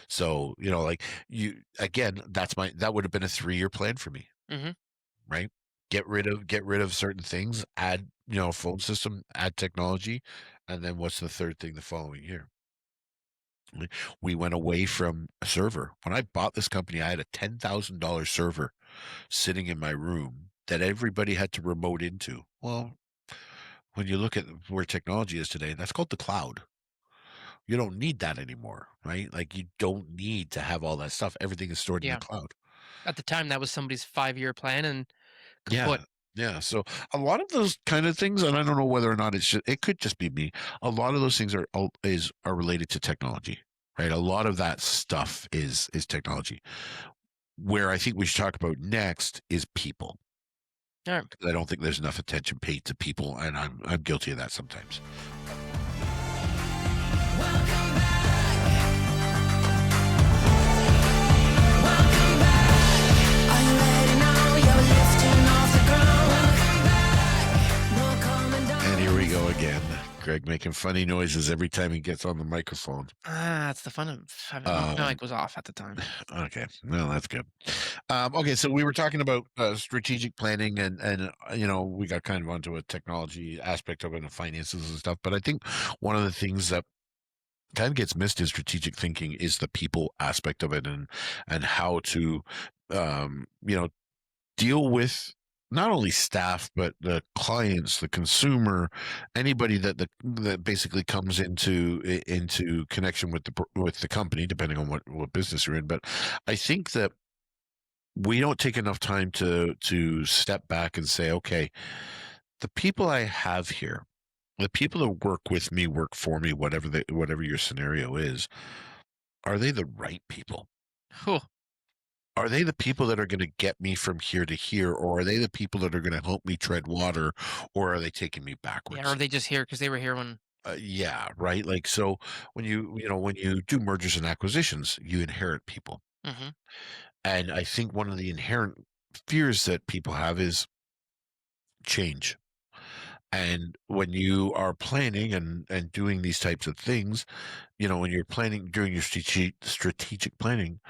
So, like you again, that would have been a 3-year plan for me, Mhm. right? Get rid of certain things, add, phone system, add technology, and then what's the third thing the following year? We went away from a server. When I bought this company, I had a $10,000 server sitting in my room that everybody had to remote into. Well, when you look at where technology is today, that's called the cloud. You don't need that anymore, right? Like you don't need to have all that stuff. Everything is stored in the Yeah. cloud. At the time, that was somebody's 5-year plan and kaput. Yeah. Yeah. So a lot of those kind of things, and I don't know whether or not it could just be me. A lot of those things are related to technology, right? A lot of that stuff is technology. Where I think we should talk about next is people. Alright. 'Cause I don't think there's enough attention paid to people, and I'm guilty of that sometimes. Welcome back. Welcome back. Are you ready now? You're lifting off the ground. Welcome back. No coming down. And here we go again. Greg making funny noises every time he gets on the microphone. That's the fun of having my Um, mic was off at the time. okay, well that's good. Okay, so we were talking about strategic planning, and we got kind of onto a technology aspect of it and finances and stuff. But I think one of the things that kind of gets missed in strategic thinking is the people aspect of it, and how to deal with not only staff but the clients, the consumer, anybody that basically comes into connection with the company, depending on what business you're in. But I think that we don't take enough time to step back and say, okay, the people I have here, the people that work with me, work for me, whatever your scenario is, are they the right people? Whew. Are they the people that are going to get me from here to here, or are they the people that are going to help me tread water, or are they taking me Yeah, or are backwards? they just here because they were here when Yeah, right. Like so, when you do mergers and acquisitions, you inherit people, Mhm. and I think one of the inherent fears that people have is change. And when you are planning and doing these types of things, when you're planning doing your strategic planning,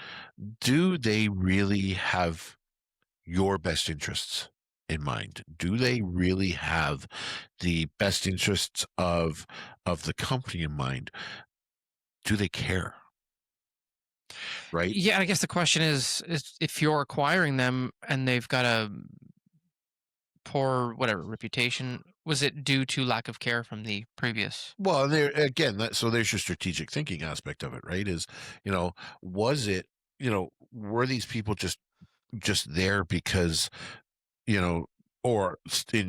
do they really have your best interests in mind? Do they really have the best interests of the company in mind? Do they care? Right? Yeah, I guess the question is if you're acquiring them and they've got a poor, whatever, reputation, was it due to lack of care from the previous? Well, there again, so there's your strategic thinking aspect of it, right? Was it, were these people just there because, you know, or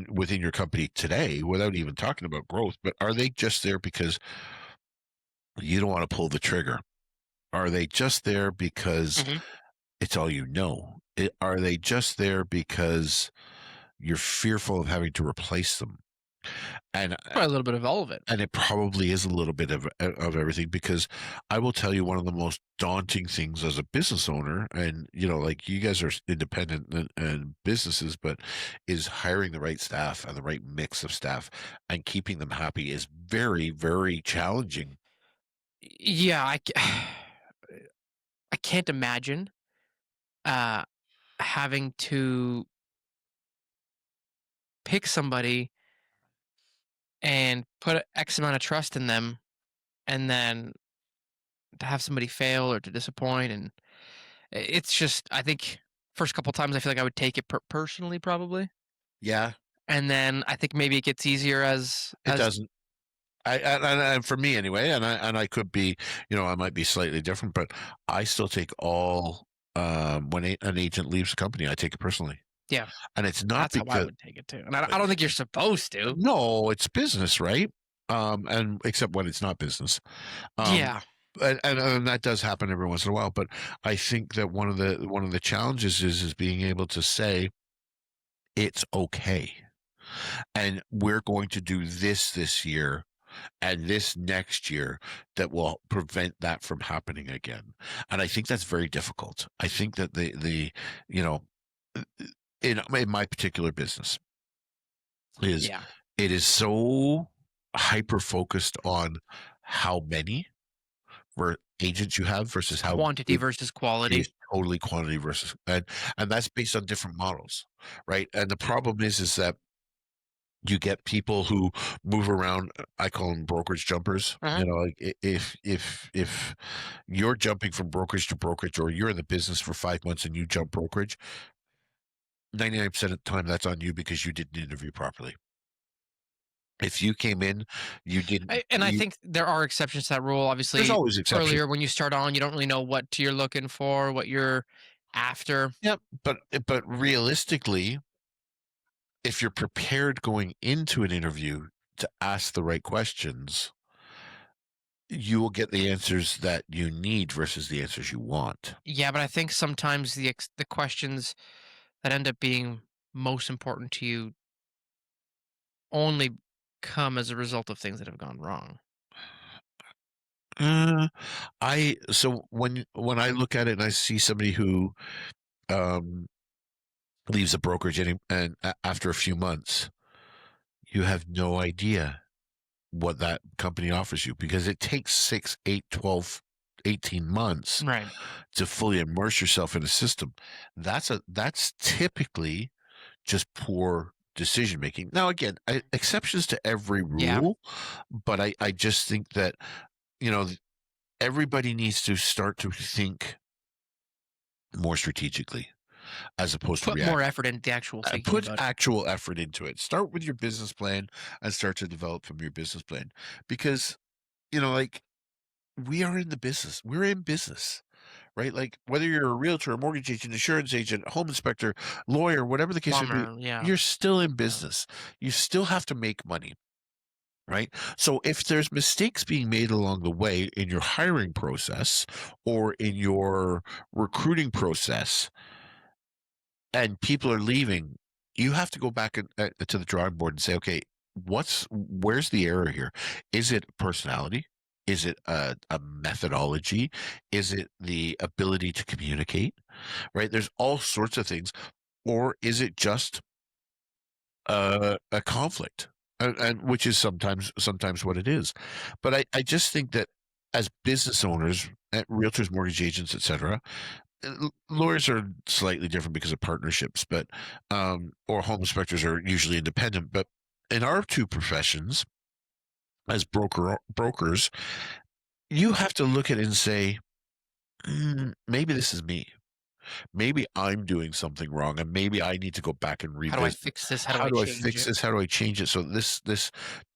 within your company today, without even talking about growth, but are they just there because you don't want to pull the trigger? Are they just there because Mhm. it's all you know? Are they just there because you're fearful of having to replace them? And Probably a little bit of all of it. and it probably is a little bit of everything, because I will tell you one of the most daunting things as a business owner, and like you guys are independent and businesses, but is hiring the right staff and the right mix of staff and keeping them happy is very, very challenging. Yeah, I can't imagine having to pick somebody and put X amount of trust in them, and then to have somebody fail or to disappoint, and it's just, I think first couple times I feel like I would take it personally probably, Yeah, and then I think maybe it gets easier it as doesn't. And for me anyway, and I could be, I might be slightly different, but I still take all when an agent leaves the company, I take it personally, yeah, and it's not that's how I because would take it too, and I don't think you're supposed to. no, it's business, right? And except when it's not business, um, Yeah, and that does happen every once in a while. But I think that one of the challenges is being able to say it's okay, and we're going to do this year and this next year that will prevent that from happening again. And I think that's very difficult. I think that the you know in my particular business is yeah, it is so hyper focused on how many agents you have versus how quantity good. versus It quality. is totally quantity versus and that's based on different models, right? And the problem is that you get people who move around. I call them brokerage jumpers. Uh-huh. Like if you're jumping from brokerage to brokerage, or you're in the business for 5 months and you jump brokerage, 99% of the time that's on you because you didn't interview properly. If you came in, you didn't. And I think there are exceptions to that rule. There's Obviously, always exceptions. earlier when you start on, you don't really know what you're looking for, what you're after. Yeah, but realistically, if you're prepared going into an interview to ask the right questions, you will get the answers that you need versus the answers you want. Yeah, but I think sometimes the questions that end up being most important to you only come as a result of things that have gone wrong. Uh, so when I look at it and I see somebody who um leaves a brokerage after a few months, you have no idea what that company offers you because it takes 6, 8, 12, 18 months Right. to fully immerse yourself in a system. That's typically just poor decision making. Now, again, exceptions to every Yeah. rule, but I just think that you know everybody needs to start to think more strategically as opposed to Put more react. effort into the actual thinking Put about it. actual effort into it. Start with your business plan and start to develop from your business plan because like we are in the business. We're in business, right? Like whether you're a realtor, a mortgage agent, insurance agent, home inspector, lawyer, whatever the case may be, Plumber, yeah. you're still in Yeah. business. You still have to make money. Right. So if there's mistakes being made along the way in your hiring process or in your recruiting process and people are leaving, you have to go back to the drawing board and say, okay, where's the error here? Is it personality? Is it a methodology? Is it the ability to communicate? Right. There's all sorts of things. Or is it just a conflict, and which is sometimes what it is. But I just think that as business owners, realtors, mortgage agents, etc., lawyers are slightly different because of partnerships, but or home inspectors are usually independent. But in our two professions, as brokers, you have to look at it and say, maybe this is me. Maybe I'm doing something wrong, and maybe I need to go back and How do I revisit. fix this? How do How I do I change fix it? this? How do I change it so this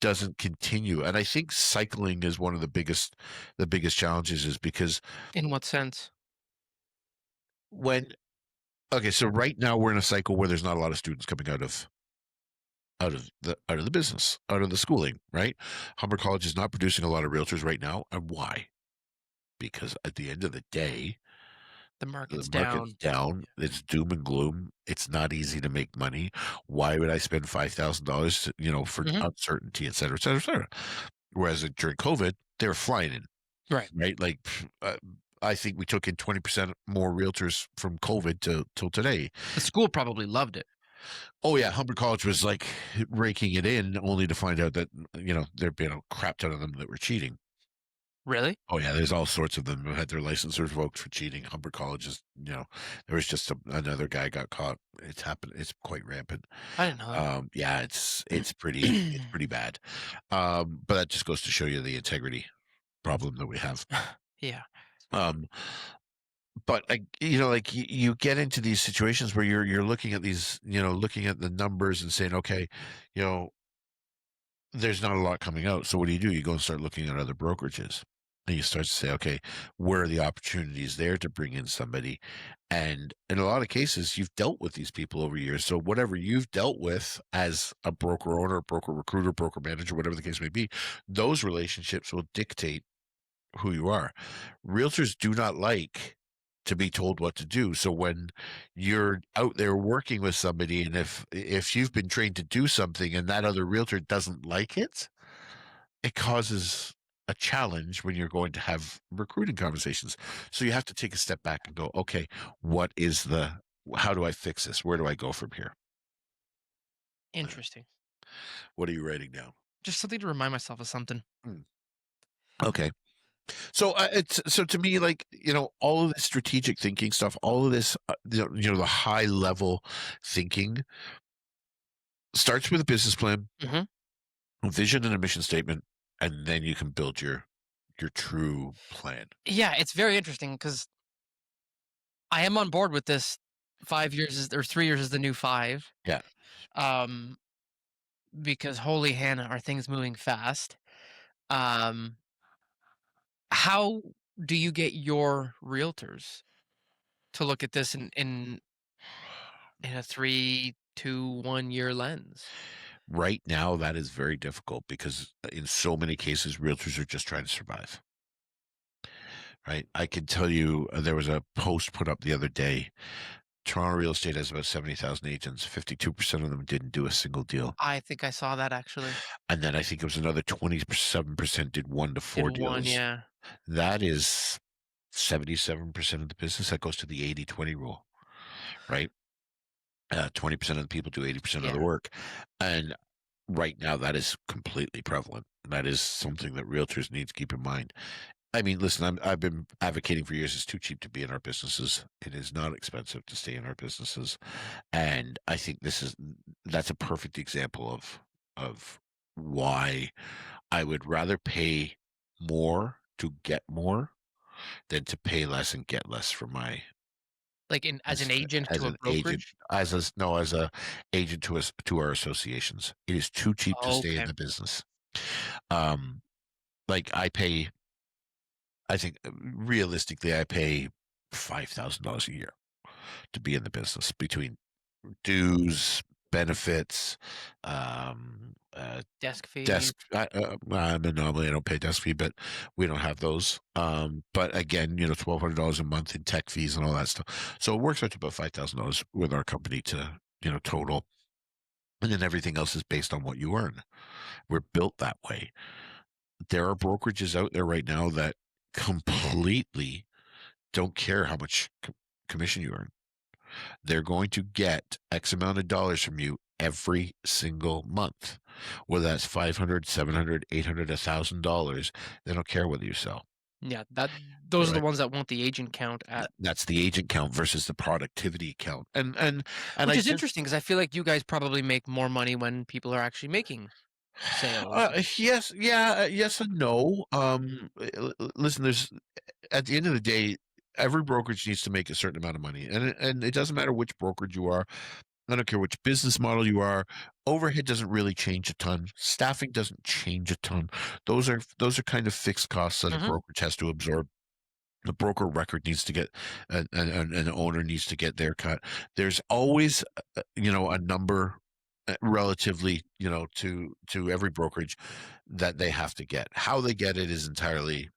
doesn't continue? And I think cycling is one of the biggest challenges is because In what sense? when okay, so right now we're in a cycle where there's not a lot of students coming out of the business, out of the schooling, right? Humber College is not producing a lot of realtors right now. And why? Because at the end of the day, The the market's market's down. down. It's doom and gloom. It's not easy to make money. Why would I spend $5,000, for Hmm. uncertainty, et cetera, et cetera, et cetera? Whereas during COVID, they were flying in, Right. right? Like, I think we took in 20% more realtors from COVID till today. The school probably loved it. Oh yeah, Humber College was like raking it in, only to find out that there'd been a crap ton of them that were cheating. Really? Oh yeah, there's all sorts of them who had their license revoked for cheating. Humber colleges, there was just another guy got caught. It's happened. It's quite rampant. I didn't know Yeah, it's pretty bad. But that just goes to show you the integrity problem that we have. that. Yeah. Um, but like you get into these situations where you're looking at these, looking at the numbers and saying, okay, you know, there's not a lot coming out. So what do? You go and start looking at other brokerages. And you start to say, okay, where are the opportunities there to bring in somebody? And in a lot of cases, you've dealt with these people over years. So whatever you've dealt with as a broker owner, broker recruiter, broker manager, whatever the case may be, those relationships will dictate who you are. Realtors do not like to be told what to do. So when you're out there working with somebody, and if you've been trained to do something and that other realtor doesn't like it, it causes a challenge when you're going to have recruiting conversations. So you have to take a step back and go, okay, how do I fix this? Where do I go from here? Interesting. What are you writing down? Just something to remind myself of something. Okay. So so to me, like, all of this strategic thinking stuff, all of this, the high level thinking starts with a business plan, Mm-hmm. a vision and a mission statement, and then you can build your true plan. Yeah, it's very interesting because I am on board with this. 5 years or 3 years is the new 5. Yeah. Um, because holy Hannah, are things moving fast? Um, how do you get your realtors to look at this in a 3, 2, 1 year lens? Right now, that is very difficult because in so many cases, realtors are just trying to survive. Right. I can tell you, there was a post put up the other day. Toronto real estate has about 70,000 agents. 52% of them didn't do a single deal. I think I saw that actually. And then I think it was another 27% did 1 to 4 In one, deals. yeah. That is 77% of the business. That goes to the 80-20 rule, right? 20% of the people do 80% of the Yeah. work. And right now, that is completely prevalent. That is something that realtors need to keep in mind. I mean, listen, I've been advocating for years. It's too cheap to be in our businesses. It is not expensive to stay in our businesses. And I think that's a perfect example of why I would rather pay more to get more than to pay less and get less for my Like as an agent as to a an agent, brokerage? as a agent to our associations. It is too cheap to stay in Okay. the business. Like I think realistically, I pay $5,000 a year to be in the business between dues, benefits, Desk fee. desk. Normally I don't pay desk fee, but we don't have those. But again, $1,200 a month in tech fees and all that stuff. So it works out to about $5,000 with our company to total, and then everything else is based on what you earn. We're built that way. There are brokerages out there right now that completely don't care how much commission you earn. They're going to get X amount of dollars from you every single month, whether that's 500, 700, 800, $1,000. They don't care whether you sell. Yeah, those are the Right. ones that want the agent count at, That's the agent count versus the productivity count. And which is interesting because I feel like you guys probably make more money when people are actually making sales. Yes, yeah, yes and no. Listen, at the end of the day, every brokerage needs to make a certain amount of money, and it doesn't matter which brokerage you are. I don't care which business model you are. Overhead doesn't really change a ton. Staffing doesn't change a ton. Those are kind of fixed costs that a Mhm. brokerage has to absorb. The broker record needs to get, and an owner needs to get their cut. There's always, a number, relatively, to every brokerage that they have to get. How they get it is entirely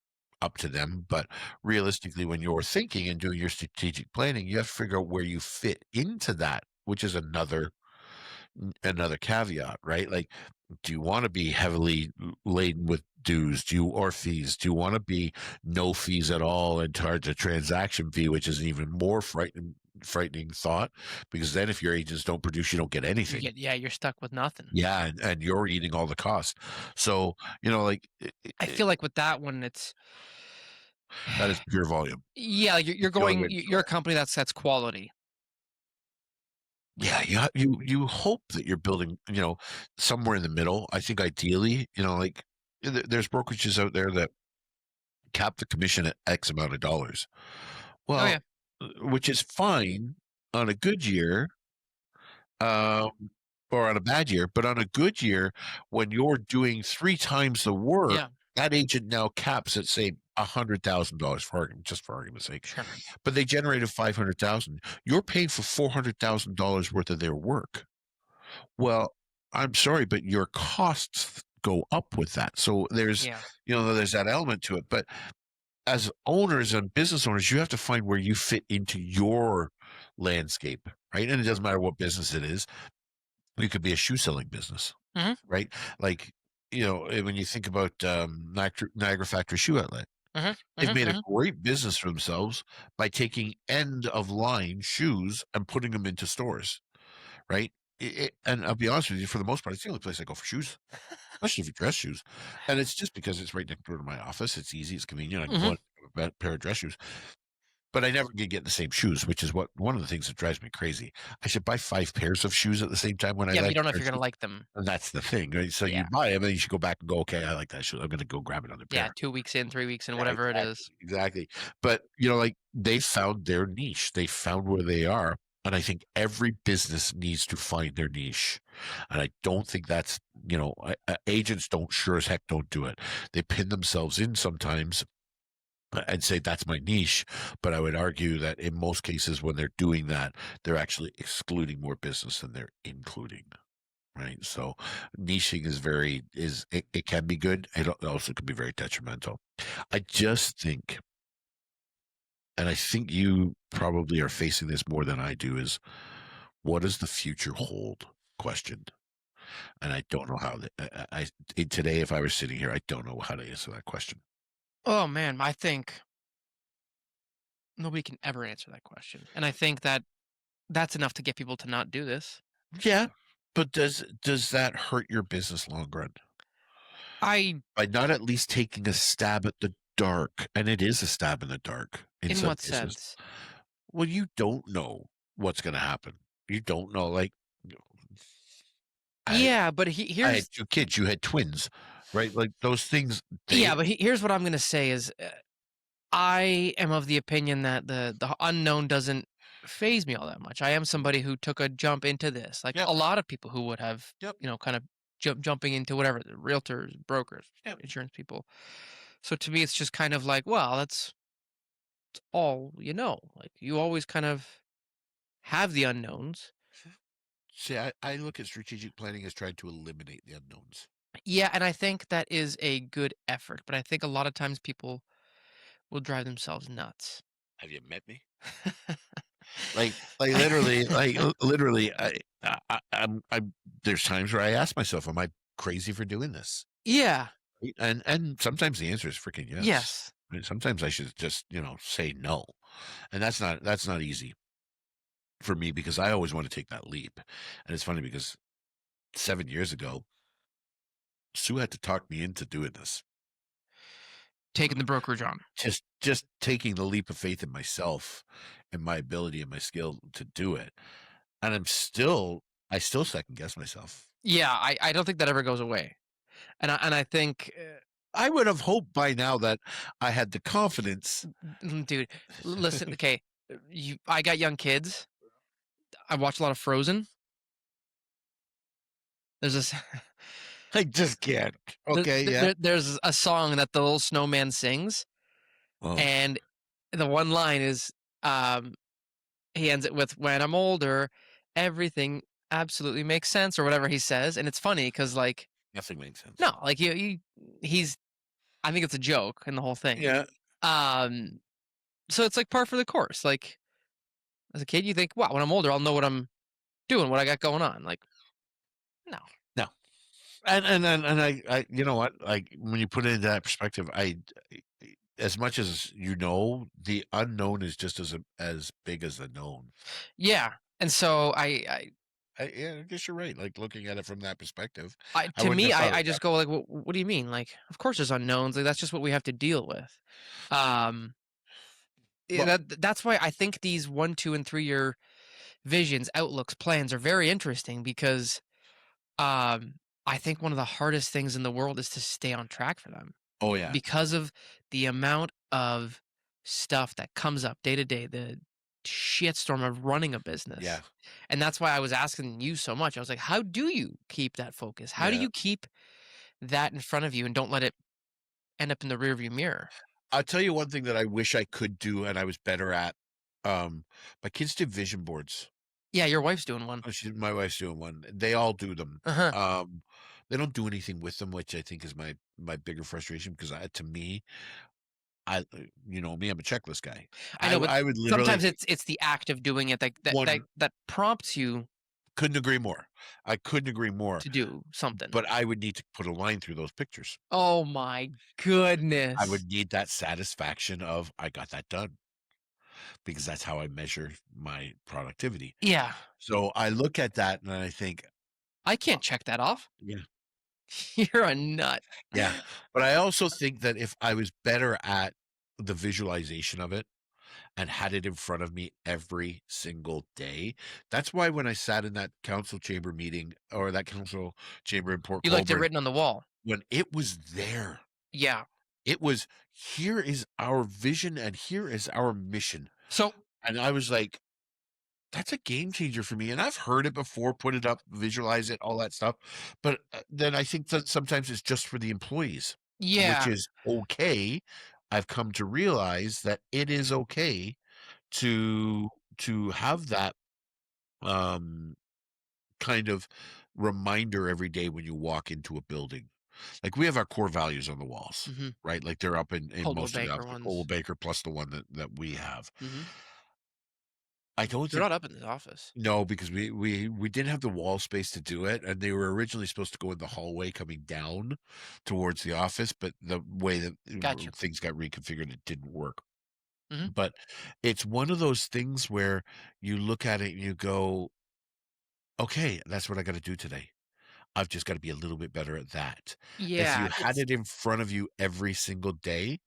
up to them. But realistically, when you're thinking and doing your strategic planning, you have to figure out where you fit into that, which is another caveat, right? Like, do you want to be heavily laden with dues, or fees? Do you want to be no fees at all and charge a transaction fee, which is even more frightening, frightening thought, because then if your agents don't produce, you don't get anything. You're stuck with nothing. Yeah, and you're eating all the costs. So, like I feel like with that one, it's that is pure volume. yeah, like you're It's the only going, way to do you're a it. company that's quality. Yeah, you hope that you're building, somewhere in the middle. I think ideally, like there's brokerages out there that cap the commission at X amount of dollars. Oh yeah, Well, which is fine on a good year, um, or on a bad year, but on a good year, when you're doing 3 times the work, yeah, that agent now caps at say $100,000 just for argument's sake. sure. But they generated 500,000. You're paying for $400,000 worth of their work. Well, I'm sorry, but your costs go up with that. So Yeah. there's that element to it. But as owners and business owners, you have to find where you fit into your landscape, right? And it doesn't matter what business it is. You could be a shoe selling business, Mm-hmm. right? Like, when you think about Niagara Factory Shoe Outlet, Mm-hmm. they've made Mm-hmm. a great business for themselves by taking end of line shoes and putting them into stores, right? And I'll be honest with you, for the most part, it's the only place I go for shoes, especially for dress shoes. And it's just because it's right next door to my office. It's easy, it's convenient. I can go Mm-hmm. out and get a pair of dress shoes. But I never could get the same shoes, which is one of the things that drives me crazy. I should buy 5 pairs of shoes at the same time when I Yeah, but you like don't know a if pair you're of gonna shoes. like them. And that's the thing, right? So you Yeah. buy them and you should go back and go, okay, I like that shoe. I'm going to go grab another Yeah, pair. 2 weeks in, 3 weeks in, Yeah, whatever it exactly, is. exactly. But like they found their niche. They found where they are. And I think every business needs to find their niche. And I don't think that's, agents don't sure as heck don't do it. They pin themselves in sometimes and say that's my niche. But I would argue that in most cases, when they're doing that, they're actually excluding more business than they're including. Right. So niching it can be good. It also can be very detrimental. I just think, and I think you probably are facing this more than I do, is what does the future hold? Question. And I don't know how today, if I were sitting here, I don't know how to answer that question. Oh man, I think nobody can ever answer that question, and I think that that's enough to get people to not do this. Yeah. But does that hurt your business long run? I By not at least taking a stab at the dark, and it is a stab in the dark in in some what cases. sense? Well, you don't know what's going to happen. You don't know. Like, I Yeah, but I had here's 2 kids. You had twins, right? Like those things. yeah, but here's what I'm gonna say is I am of the opinion that the unknown doesn't phase me all that much. I am somebody who took a jump into this, like Yep. a lot of people who would have, Yep. kind of jumping into whatever, the realtors, brokers, Yep. insurance people. So to me, it's just kind of like, well, that's all you know. Like you always kind of have the unknowns. See, I look at strategic planning as trying to eliminate the unknowns. Yeah, and I think that is a good effort, but I think a lot of times people will drive themselves nuts. Have you met me? Like literally, literally, I'm. There's times where I ask myself, "Am I crazy for doing this?" Yeah. Right? And sometimes the answer is freaking yes. Yes. Right? Sometimes I should just say no, and that's not easy for me because I always want to take that leap. And it's funny because 7 years ago, Sue had to talk me into doing this. Taking the brokerage on. Just taking the leap of faith in myself and my ability and my skill to do it. And I still second guess myself. Yeah, I don't think that ever goes away. And I think, I would have hoped by now that I had the confidence. dude, listen, okay, I got young kids. I watch a lot of Frozen. There's this I just can't. Okay, yeah. there's a song that the little snowman sings, Oh, and the one line is, um, he ends it with, "When I'm older, everything absolutely makes sense," or whatever he says, and it's funny because like, nothing makes sense. no, like he's I think it's a joke in the whole thing. Yeah. Um, so it's like par for the course. Like as a kid, you think, wow, when I'm older, I'll know what I'm doing, what I got going on. Like, no. No. And I you know what? Like when you put it into that perspective, as much as you know, the unknown is just as big as the known. Yeah, and so Yeah, I guess you're right. Like looking at it from that perspective, I to wouldn't me, have thought of I it just that go like, what do you mean? Like, of course there's unknowns. Like that's just what we have to deal with. Um, way. Well, that's why I think these 1, 2, and 3 year visions, outlooks, plans are very interesting because um, I think one of the hardest things in the world is to stay on track for them oh yeah, because of the amount of stuff that comes up day to day, the shitstorm of running a yeah, business. And that's why I was asking you so much. I was like, how do you keep that focus? How do yeah. you keep that in front of you and don't let it end up in the rearview mirror? I'll tell you one thing that I wish I could do and I was better at. Um, my kids did vision boards. Yeah, your wife's doing one. My wife's doing one. They all do them. Uh-huh. Um, they don't do anything with them, which I think is my bigger frustration because to me, you know me, I'm a checklist guy. I know, but I would sometimes literally it's the act of doing it one that prompts you couldn't agree more. I couldn't agree more. to do something. But I would need to put a line through those pictures. Oh my I goodness. would need that satisfaction of I got that done because that's how I measure my productivity. Yeah. So I look at that and I think, I can't check that off. yeah, You're a nut. yeah. But I also think that if I was better at the visualization of it and had it in front of me every single day, that's why when I sat in that council chamber meeting or that council chamber in Port You liked it Colborne, written on the wall. when it was there, Yeah. it was here is our vision and here is our mission. So And I was like, that's a game changer for me. And I've heard it before, put it up, visualize it, all that stuff. But then I think that sometimes it's just for the employees, which yeah. is okay. I've come to realize that it is okay to have that um kind of reminder every day when you walk into a building. Like we have our core values on the walls, Mhm. right? Like they're up in Coldwell most of the Banker offices, Coldwell ones. Baker plus the one that we have. Mhm. I don't They're think not up in this office. no, because we didn't have the wall space to do it, and they were originally supposed to go in the hallway coming down towards the office, but the way that Gotcha. things got reconfigured, it didn't work. Mhm. But it's one of those things where you look at it and you go, okay, that's what I got to do today. I've just got to be a little bit better at that. If you Yeah, had it's it in front of you every single day,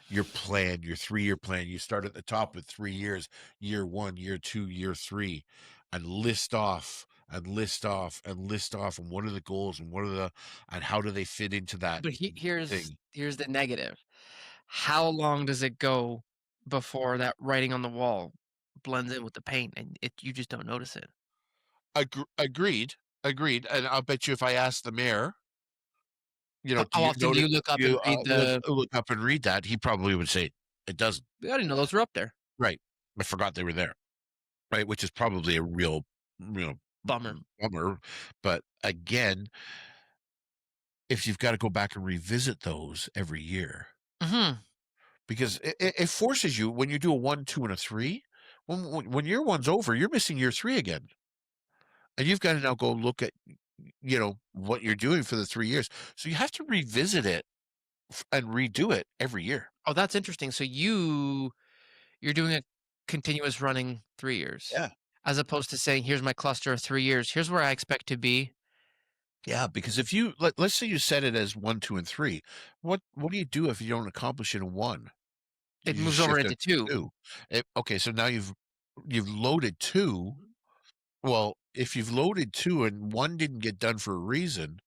your plan, your 3-year plan, you start at the top with 3 years, year 1, year 2, year 3, and list off and list off and list off and what are the goals and what are the and how do they fit into that but thing. here's the negative. How long does it go before that writing on the wall blends in with the paint and you just don't notice it? Agreed, agreed. And I'll bet you if I asked the mayor, you know, do How you often do notice you look up and you read the look up and read that, he probably would say it doesn't. I didn't know those were up there. Right. I forgot they were there. Right, which is probably a real Bummer. bummer, but again, if you've gotta go back and revisit those every year, Mhm. because it forces you when you do a 1, 2, and a 3, when year 1's over, you're missing year 3 again, and you've gotta now go look at, what you're doing for the 3 years, so you have to revisit it f and redo it every year. Oh, that's interesting. So you're doing a continuous running 3 years, Yeah. as opposed to saying, "Here's my cluster of 3 years. Here's where I expect to be." Yeah, because if let's say you set it as 1, 2, and 3, what do you do if you don't accomplish it in 1? It You just moves over shift into it 2. to 2. Okay, so now you've loaded 2. Well, if you've loaded 2 and 1 didn't get done for a reason,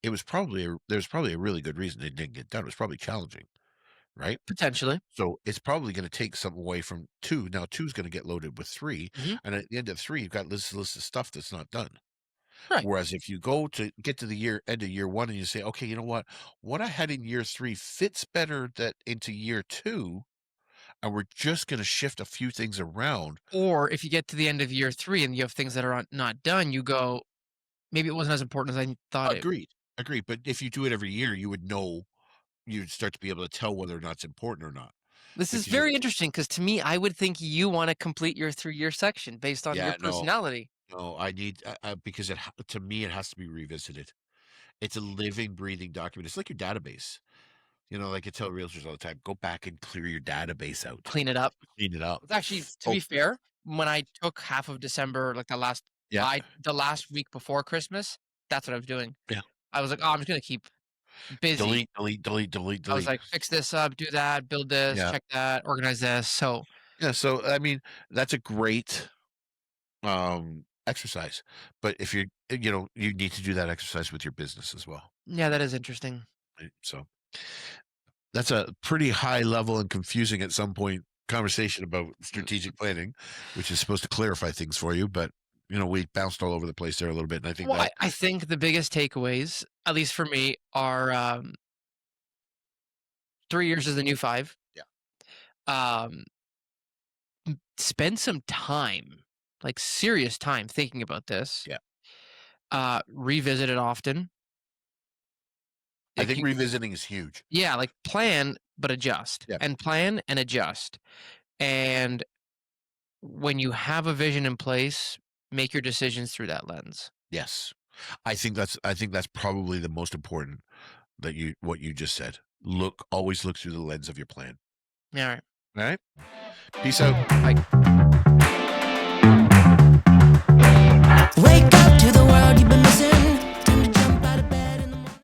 there's probably a really good reason it didn't get done. It was probably challenging, right? Potentially. So it's probably gonna take something away from 2. Now 2 is gonna get loaded with 3, Mhm. and at the end of 3, you've got list of stuff that's not done. Right. Whereas if you go to get to the end of year 1 and you say, "Okay, you know what? What I had in year 3 fits better that into year 2, and we're just gonna shift a few things around." Or if you get to the end of year 3 and you have things that are not done, you go, "Maybe it wasn't as important as I thought it." Agreed, agreed, but if you do it every year, you would know you'd start to be able to tell whether or not it's important or not This is because you're very interesting because to me, I would think you wanna complete your 3-year section based on your yeah, no, personality. no, I need because to me, it has to be revisited. It's a living, breathing document. It's like your database. You know, like I tell realtors all the time, go back and clear your database out. Clean it up. Clean it up. It's actually, to Oh, be fair, when I took half of December, like yeah. the last week before Christmas, that's what I was doing. Yeah. I was like, oh, I'm just gonna keep busy. Delete. I was like, fix this up, do that, build this, Yeah. check that, organize this. So Yeah. So, I mean, that's a great exercise. But if you you need to do that exercise with your business as well. yeah, that is interesting. Right? So that's a pretty high level and confusing at some point conversation about strategic planning, which is supposed to clarify things for you. But we bounced all over the place there a little bit, and I think Well, that I think the biggest takeaways, at least for me, are 3 years is the new five. Yeah. Um, spend some time, like serious time, thinking about this. Yeah. Revisit it often. I Like think revisiting is huge. yeah, like plan but adjust, Yeah. and plan and adjust. And when you have a vision in place, make your decisions through that lens. Yes. I think that's probably the most important what you just said. Always look through the lens of your plan. All right. All right. Peace out. Bye.